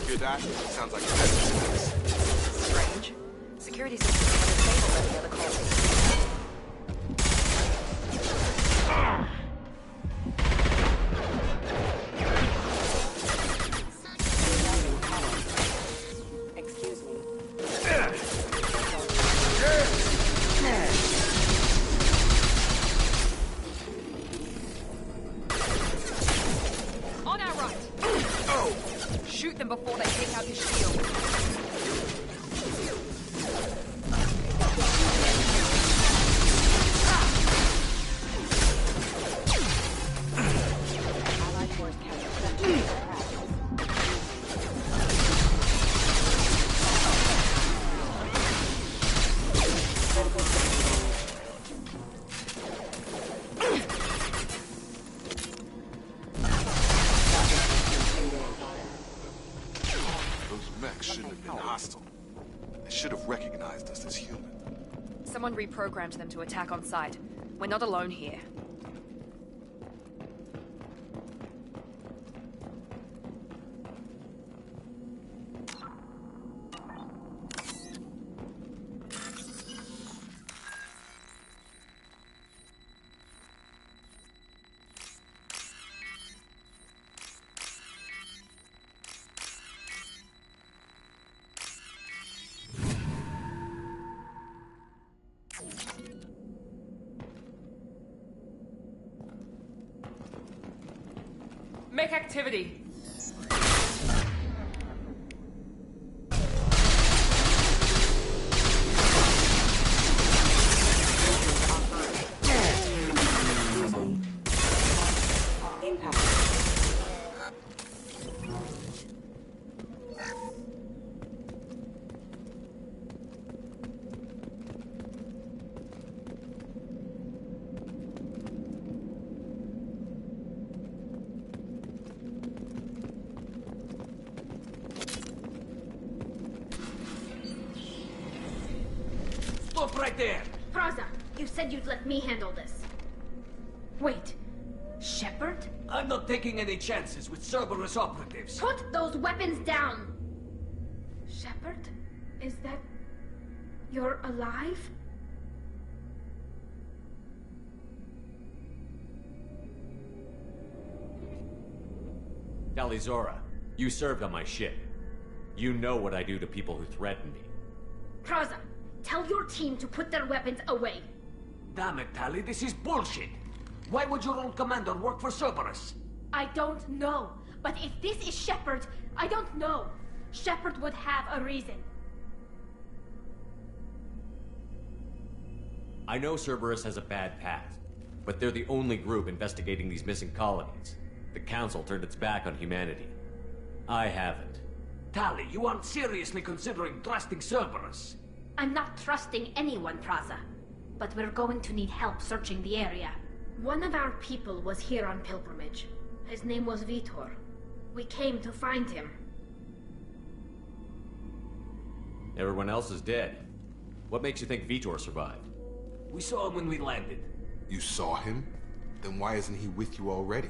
Hear that? Sounds like a Strange. Security systems are disabled at the other colony. Before they take out your shield. Someone reprogrammed them to attack on sight. We're not alone here. Make activity. Stop right there! Praza, you said you'd let me handle this. Wait, Shepard? I'm not taking any chances with Cerberus operatives. Put those weapons down! Shepard? Is that... you're alive? Talizora, you served on my ship. You know what I do to people who threaten me. Praza, tell your team to put their weapons away. Damn it, Tali, this is bullshit. Why would your old commander work for Cerberus? I don't know. But if this is Shepard, I don't know. Shepard would have a reason. I know Cerberus has a bad past, but they're the only group investigating these missing colonies. The Council turned its back on humanity. I haven't. Tali, you aren't seriously considering trusting Cerberus. I'm not trusting anyone, Praza. But we're going to need help searching the area. One of our people was here on pilgrimage. His name was Vitor. We came to find him. Everyone else is dead. What makes you think Vitor survived? We saw him when we landed. You saw him? Then why isn't he with you already?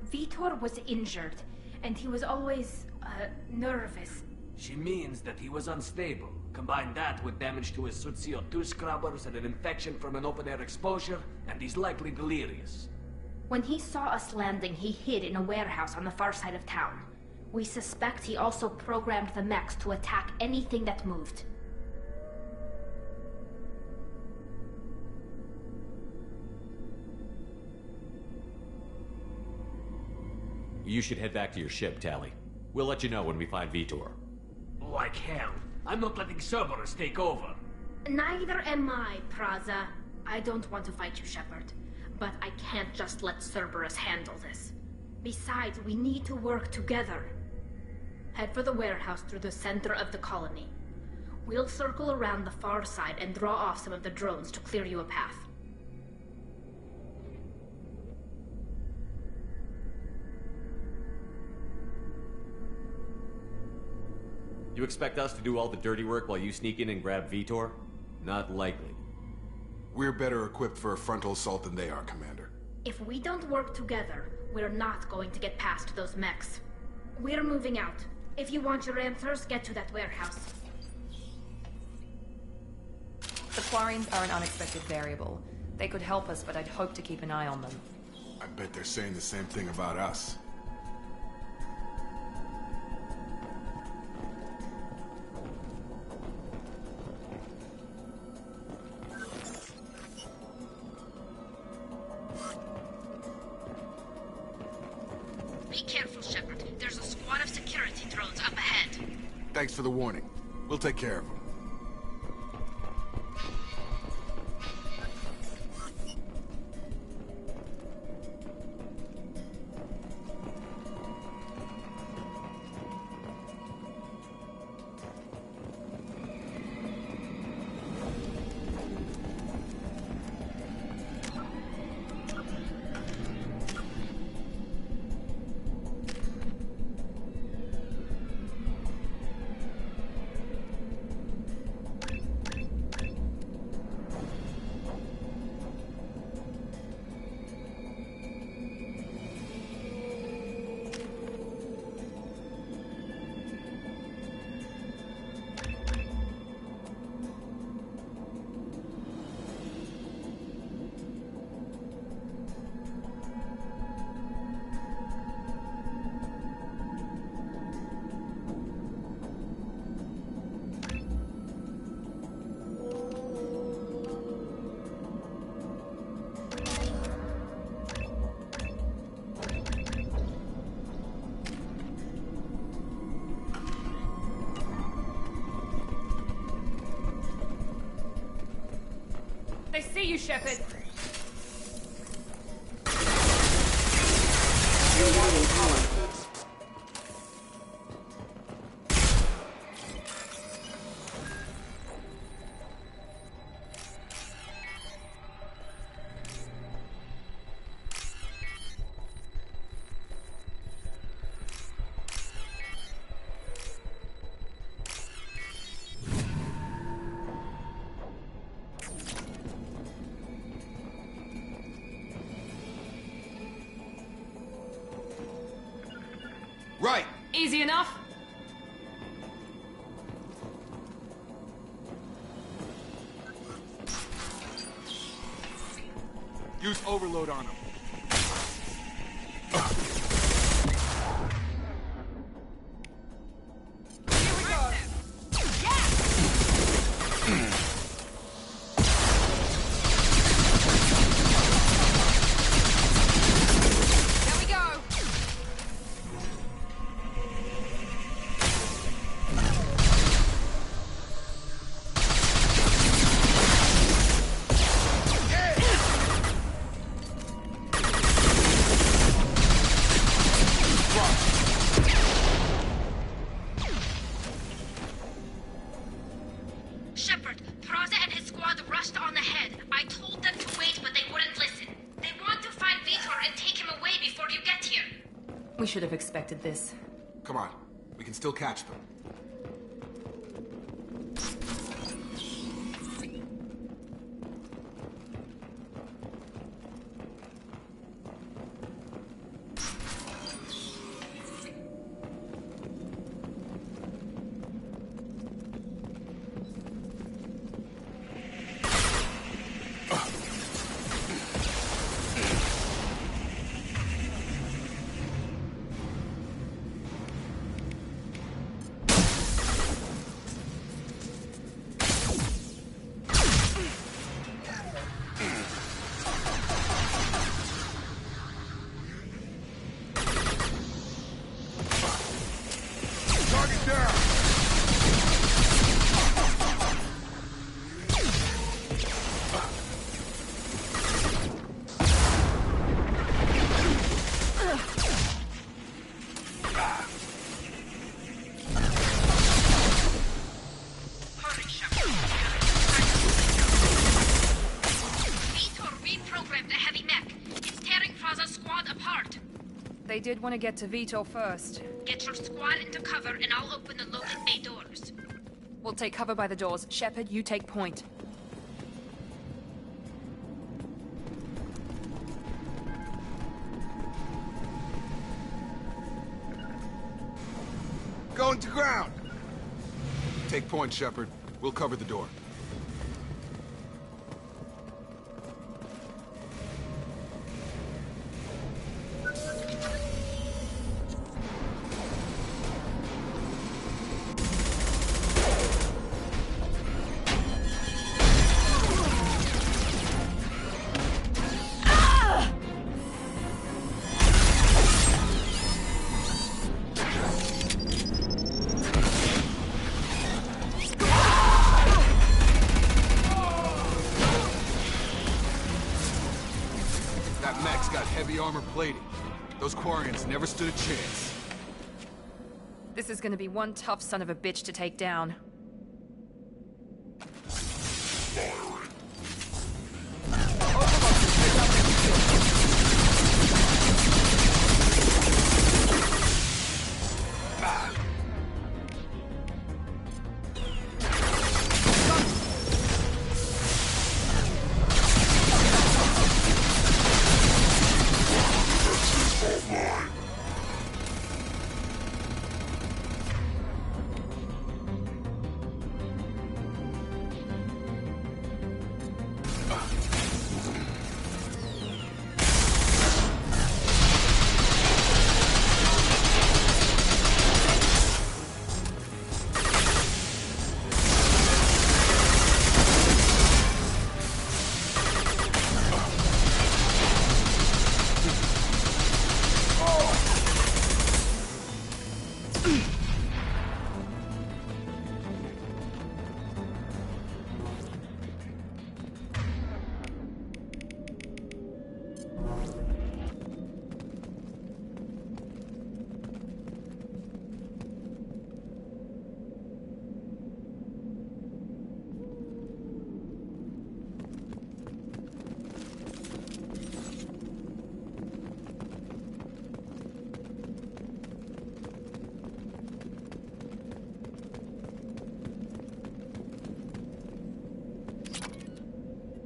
Vitor was injured, and he was always, nervous. She means that he was unstable. Combine that with damage to his suit CO2 scrubbers and an infection from an open-air exposure, and he's likely delirious. When he saw us landing, he hid in a warehouse on the far side of town. We suspect he also programmed the mechs to attack anything that moved. You should head back to your ship, Tally. We'll let you know when we find Vitor. Like hell. I'm not letting Cerberus take over. Neither am I, Praza. I don't want to fight you, Shepard. But I can't just let Cerberus handle this. Besides, we need to work together. Head for the warehouse through the center of the colony. We'll circle around the far side and draw off some of the drones to clear you a path. You expect us to do all the dirty work while you sneak in and grab Vitor? Not likely. We're better equipped for a frontal assault than they are, Commander. If we don't work together, we're not going to get past those mechs. We're moving out. If you want your answers, get to that warehouse. The Quarians are an unexpected variable. They could help us, but I'd hope to keep an eye on them. I bet they're saying the same thing about us. Be careful, Shepard. There's a squad of security drones up ahead. Thanks for the warning. We'll take care of them. They see you, Shepard. Right! Easy enough? Use overload on them. Shepard, Praza and his squad rushed on ahead. I told them to wait, but they wouldn't listen. They want to find Vitor and take him away before you get here. We should have expected this. Come on. We can still catch them. They did want to get to Vitor first. Get your squad into cover and I'll open the loading bay doors. We'll take cover by the doors. Shepard, you take point. Going to ground! Take point, Shepard. We'll cover the door. Armor plating. Those Quarians never stood a chance. This is gonna be one tough son of a bitch to take down.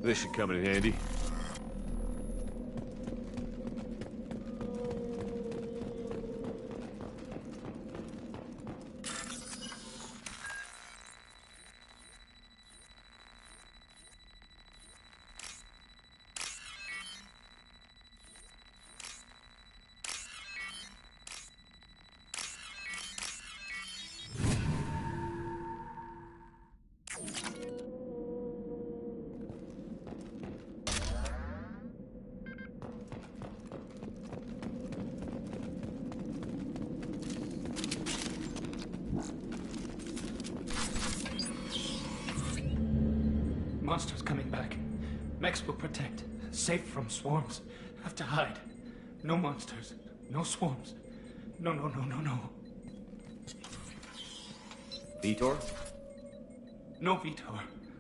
This should come in handy. Monsters coming back. Mechs will protect. Safe from swarms. Have to hide. No monsters. No swarms. No. Vitor? No Vitor.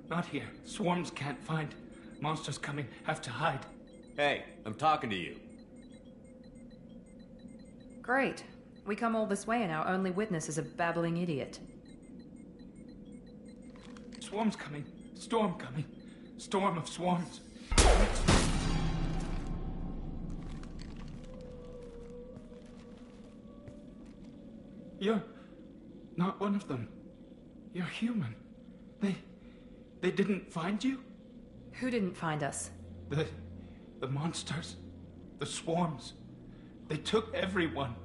Not here. Swarms can't find. Monsters coming. Have to hide. Hey, I'm talking to you. Great. We come all this way and our only witness is a babbling idiot. Swarms coming. Storm coming. Storm of swarms. You're not one of them. You're human. They didn't find you? Who didn't find us? The monsters. The swarms. They took everyone.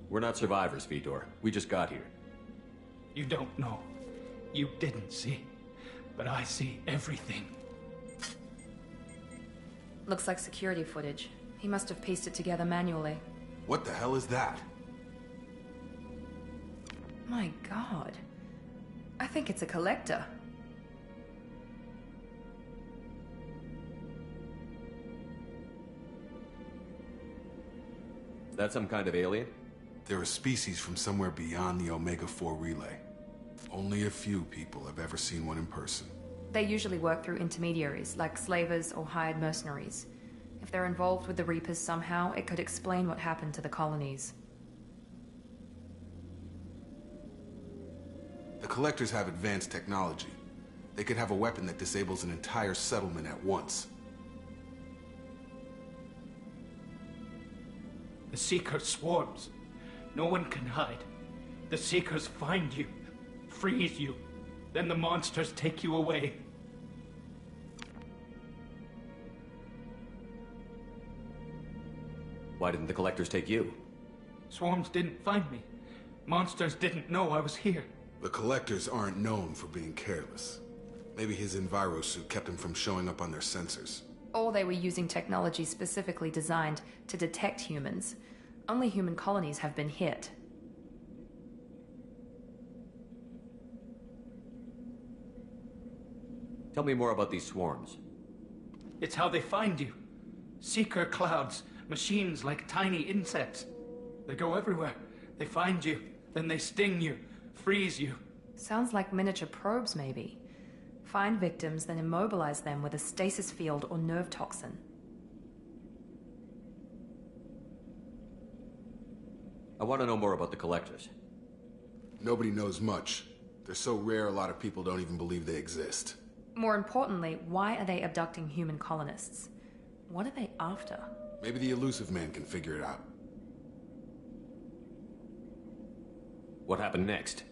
We're not survivors, Vitor. We just got here. You don't know. You didn't see. But I see everything. Looks like security footage. He must have pieced it together manually. What the hell is that? My God. I think it's a collector. Is that some kind of alien? They're a species from somewhere beyond the Omega-4 relay. Only a few people have ever seen one in person. They usually work through intermediaries, like slavers or hired mercenaries. If they're involved with the Reapers somehow, it could explain what happened to the colonies. The Collectors have advanced technology. They could have a weapon that disables an entire settlement at once. The Seeker swarms. No one can hide. The Seekers find you, freeze you, then the monsters take you away. Why didn't the Collectors take you? Swarms didn't find me. Monsters didn't know I was here. The Collectors aren't known for being careless. Maybe his enviro suit kept him from showing up on their sensors. Or they were using technology specifically designed to detect humans. Only human colonies have been hit. Tell me more about these swarms. It's how they find you. Seeker clouds, machines like tiny insects. They go everywhere. They find you, then they sting you, freeze you. Sounds like miniature probes, maybe. Find victims, then immobilize them with a stasis field or nerve toxin. I want to know more about the Collectors. Nobody knows much. They're so rare a lot of people don't even believe they exist. More importantly, why are they abducting human colonists? What are they after? Maybe the Elusive Man can figure it out. What happened next?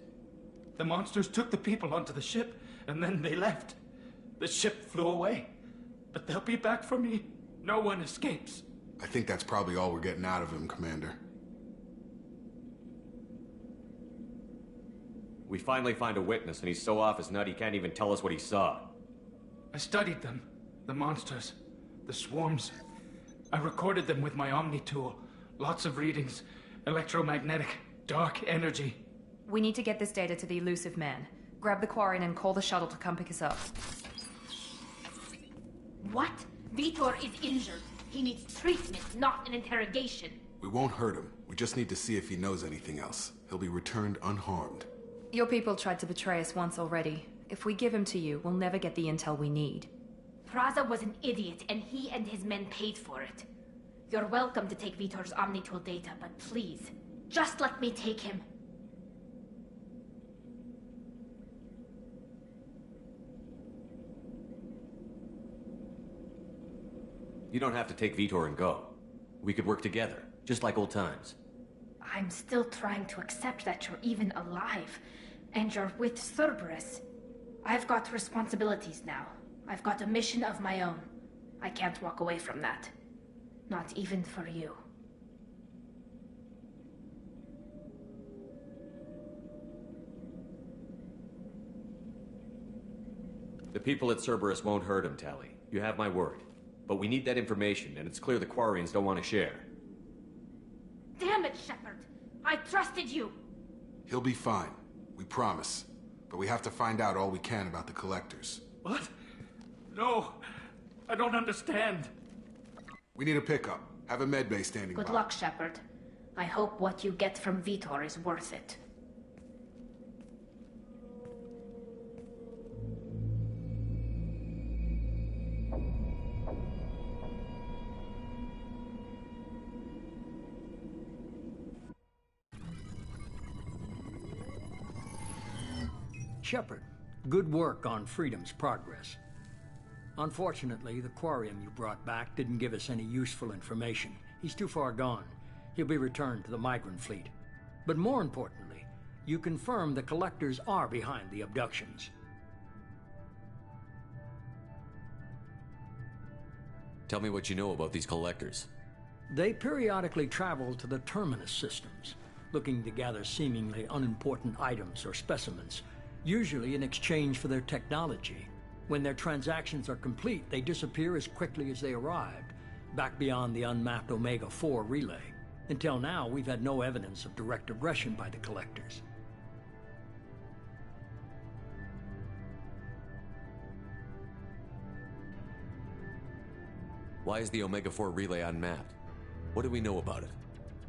The monsters took the people onto the ship, and then they left. The ship flew away. But they'll be back for me. No one escapes. I think that's probably all we're getting out of him, Commander. We finally find a witness, and he's so off his nut he can't even tell us what he saw. I studied them. The monsters. The swarms. I recorded them with my Omni tool. Lots of readings. Electromagnetic. Dark energy. We need to get this data to the Elusive Man. Grab the Quarian and call the shuttle to come pick us up. What? Vitor is injured. He needs treatment, not an interrogation. We won't hurt him. We just need to see if he knows anything else. He'll be returned unharmed. Your people tried to betray us once already. If we give him to you, we'll never get the intel we need. Praza was an idiot, and he and his men paid for it. You're welcome to take Vitor's Omnitool data, but please, just let me take him. You don't have to take Vitor and go. We could work together, just like old times. I'm still trying to accept that you're even alive, and you're with Cerberus. I've got responsibilities now. I've got a mission of my own. I can't walk away from that. Not even for you. The people at Cerberus won't hurt him, Tali. You have my word. But we need that information, and it's clear the Quarians don't want to share. Damn it, Shepard! I trusted you! He'll be fine. We promise. But we have to find out all we can about the Collectors. What? No! I don't understand. We need a pickup. Have a medbay standing by. Good luck, Shepard. I hope what you get from Vitor is worth it. Shepard, good work on Freedom's progress. Unfortunately, the Quarian you brought back didn't give us any useful information. He's too far gone. He'll be returned to the migrant fleet. But more importantly, you confirmed the Collectors are behind the abductions. Tell me what you know about these Collectors. They periodically travel to the Terminus systems, looking to gather seemingly unimportant items or specimens, usually in exchange for their technology. When their transactions are complete, they disappear as quickly as they arrived, back beyond the unmapped Omega-4 relay. Until now, we've had no evidence of direct aggression by the Collectors. Why is the Omega-4 relay unmapped? What do we know about it?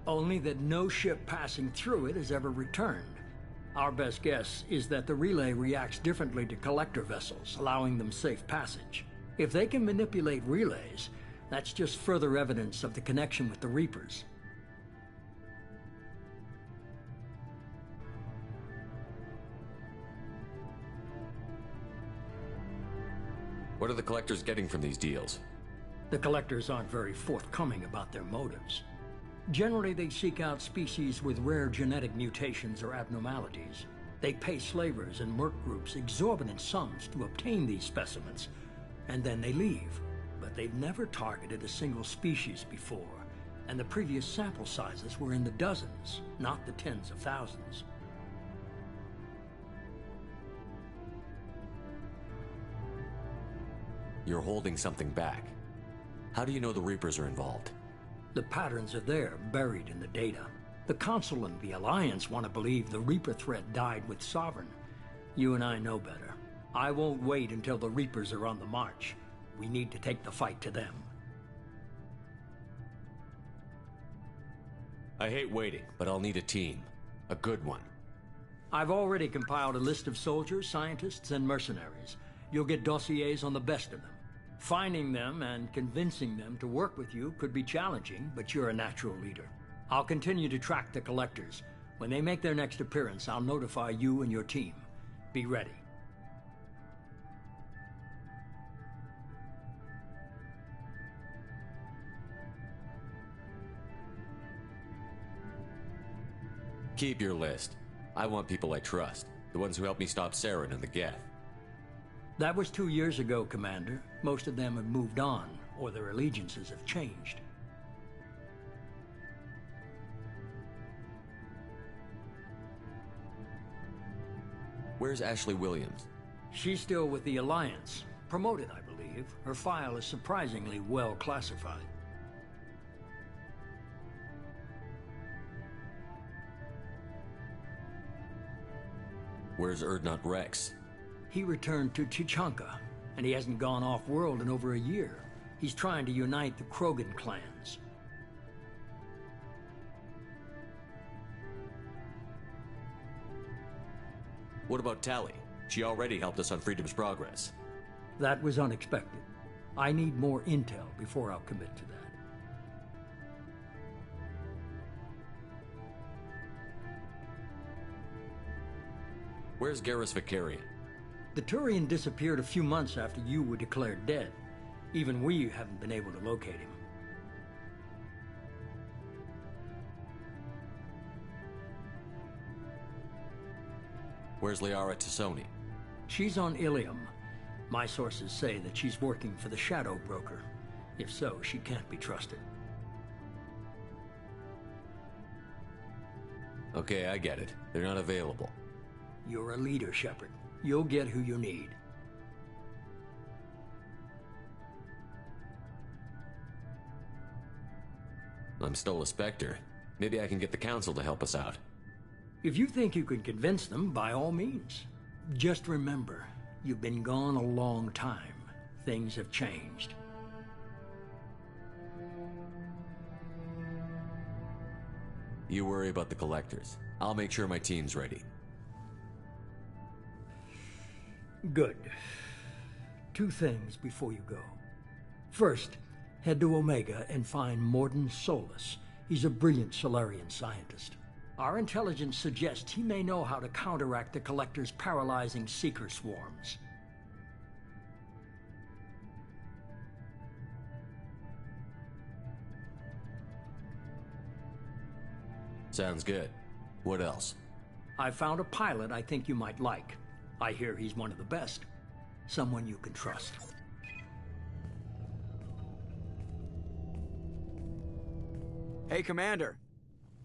Only that no ship passing through it has ever returned. Our best guess is that the relay reacts differently to collector vessels, allowing them safe passage. If they can manipulate relays, that's just further evidence of the connection with the Reapers. What are the collectors getting from these deals? The collectors aren't very forthcoming about their motives. Generally, they seek out species with rare genetic mutations or abnormalities. They pay slavers and merc groups exorbitant sums to obtain these specimens, and then they leave. But they've never targeted a single species before, and the previous sample sizes were in the dozens, not the tens of thousands. You're holding something back. How do you know the Reapers are involved? The patterns are there, buried in the data. The Council and the Alliance want to believe the Reaper threat died with Sovereign. You and I know better. I won't wait until the Reapers are on the march. We need to take the fight to them. I hate waiting, but I'll need a team. A good one. I've already compiled a list of soldiers, scientists, and mercenaries. You'll get dossiers on the best of them. Finding them and convincing them to work with you could be challenging, but you're a natural leader. I'll continue to track the collectors. When they make their next appearance, I'll notify you and your team. Be ready. Keep your list. I want people I trust. The ones who helped me stop Saren and the Geth. That was 2 years ago, Commander. Most of them have moved on, or their allegiances have changed. Where's Ashley Williams? She's still with the Alliance. Promoted, I believe. Her file is surprisingly well classified. Where's Urdnot Rex? He returned to Chichanka, and he hasn't gone off-world in over a year. He's trying to unite the Krogan clans. What about Tali? She already helped us on Freedom's Progress. That was unexpected. I need more intel before I'll commit to that. Where's Garrus Vicarian? The Turian disappeared a few months after you were declared dead. Even we haven't been able to locate him. Where's Liara Tassoni? She's on Ilium. My sources say that she's working for the Shadow Broker. If so, she can't be trusted. Okay, I get it. They're not available. You're a leader, Shepard. You'll get who you need. I'm still a Spectre. Maybe I can get the Council to help us out. If you think you can convince them, by all means. Just remember, you've been gone a long time. Things have changed. You worry about the Collectors. I'll make sure my team's ready. Good. 2 things before you go. First, head to Omega and find Mordin Solus. He's a brilliant Solarian scientist. Our intelligence suggests he may know how to counteract the Collector's paralyzing Seeker swarms. Sounds good. What else? I found a pilot I think you might like. I hear he's one of the best. Someone you can trust. Hey, Commander.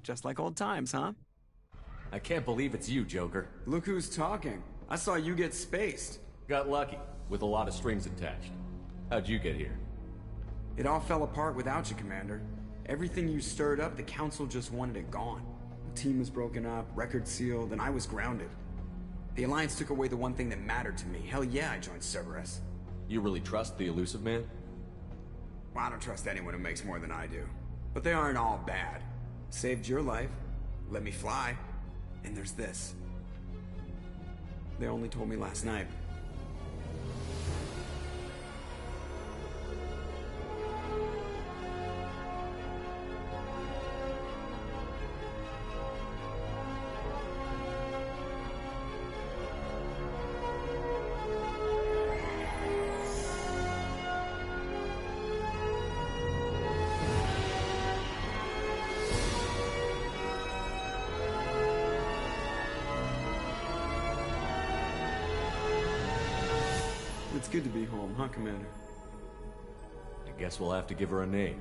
Just like old times, huh? I can't believe it's you, Joker. Look who's talking. I saw you get spaced. Got lucky, with a lot of strings attached. How'd you get here? It all fell apart without you, Commander. Everything you stirred up, the Council just wanted it gone. The team was broken up, record sealed, and I was grounded. The Alliance took away the one thing that mattered to me. Hell yeah, I joined Cerberus. You really trust the Elusive Man? Well, I don't trust anyone who makes more than I do. But they aren't all bad. Saved your life, let me fly, and there's this. They only told me last night. It's good to be home, huh, Commander? I guess we'll have to give her a name.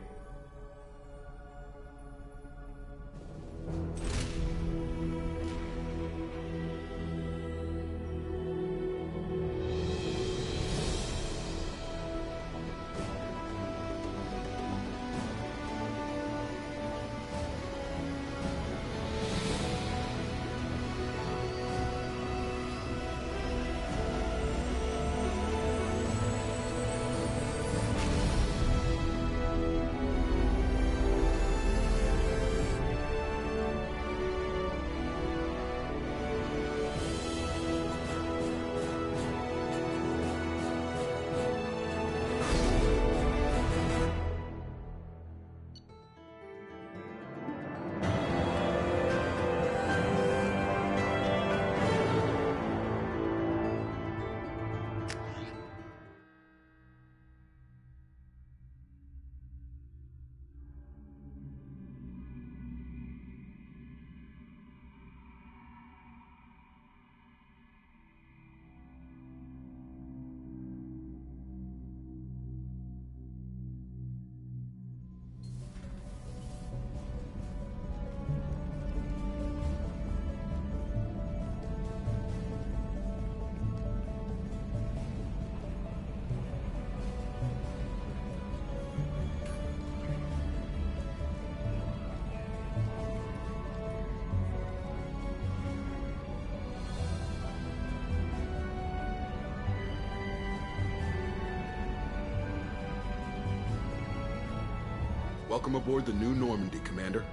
Welcome aboard the new Normandy, Commander.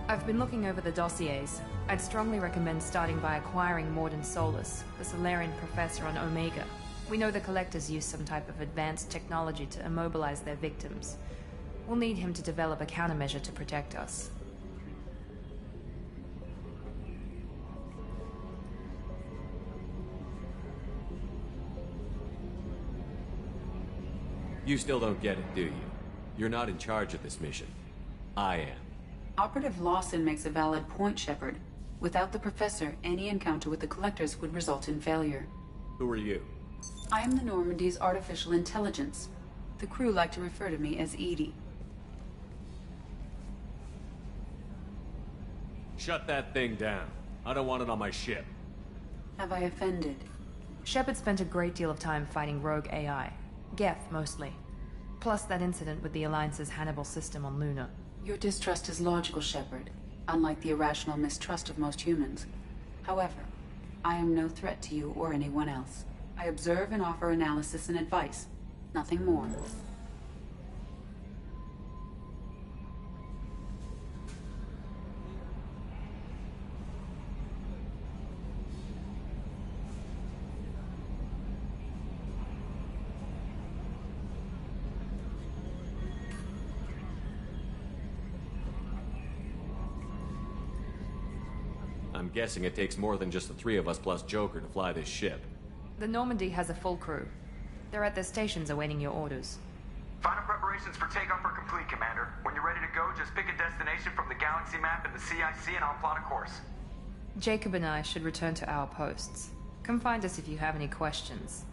I've been looking over the dossiers. I'd strongly recommend starting by acquiring Morden Solus, the Solarian professor on Omega. We know the Collectors use some type of advanced technology to immobilize their victims. We'll need him to develop a countermeasure to protect us. You still don't get it, do you? You're not in charge of this mission. I am. Operative Lawson makes a valid point, Shepard. Without the Professor, any encounter with the Collectors would result in failure. Who are you? I am the Normandy's artificial intelligence. The crew like to refer to me as Edie. Shut that thing down. I don't want it on my ship. Have I offended? Shepard spent a great deal of time fighting rogue AI. Geth, mostly. Plus that incident with the Alliance's Hannibal system on Luna. Your distrust is logical, Shepard, unlike the irrational mistrust of most humans. However, I am no threat to you or anyone else. I observe and offer analysis and advice. Nothing more. I'm guessing it takes more than just the three of us plus Joker to fly this ship. The Normandy has a full crew. They're at their stations awaiting your orders. Final preparations for takeoff are complete, Commander. When you're ready to go, just pick a destination from the galaxy map and the CIC and I'll plot a course. Jacob and I should return to our posts. Come find us if you have any questions.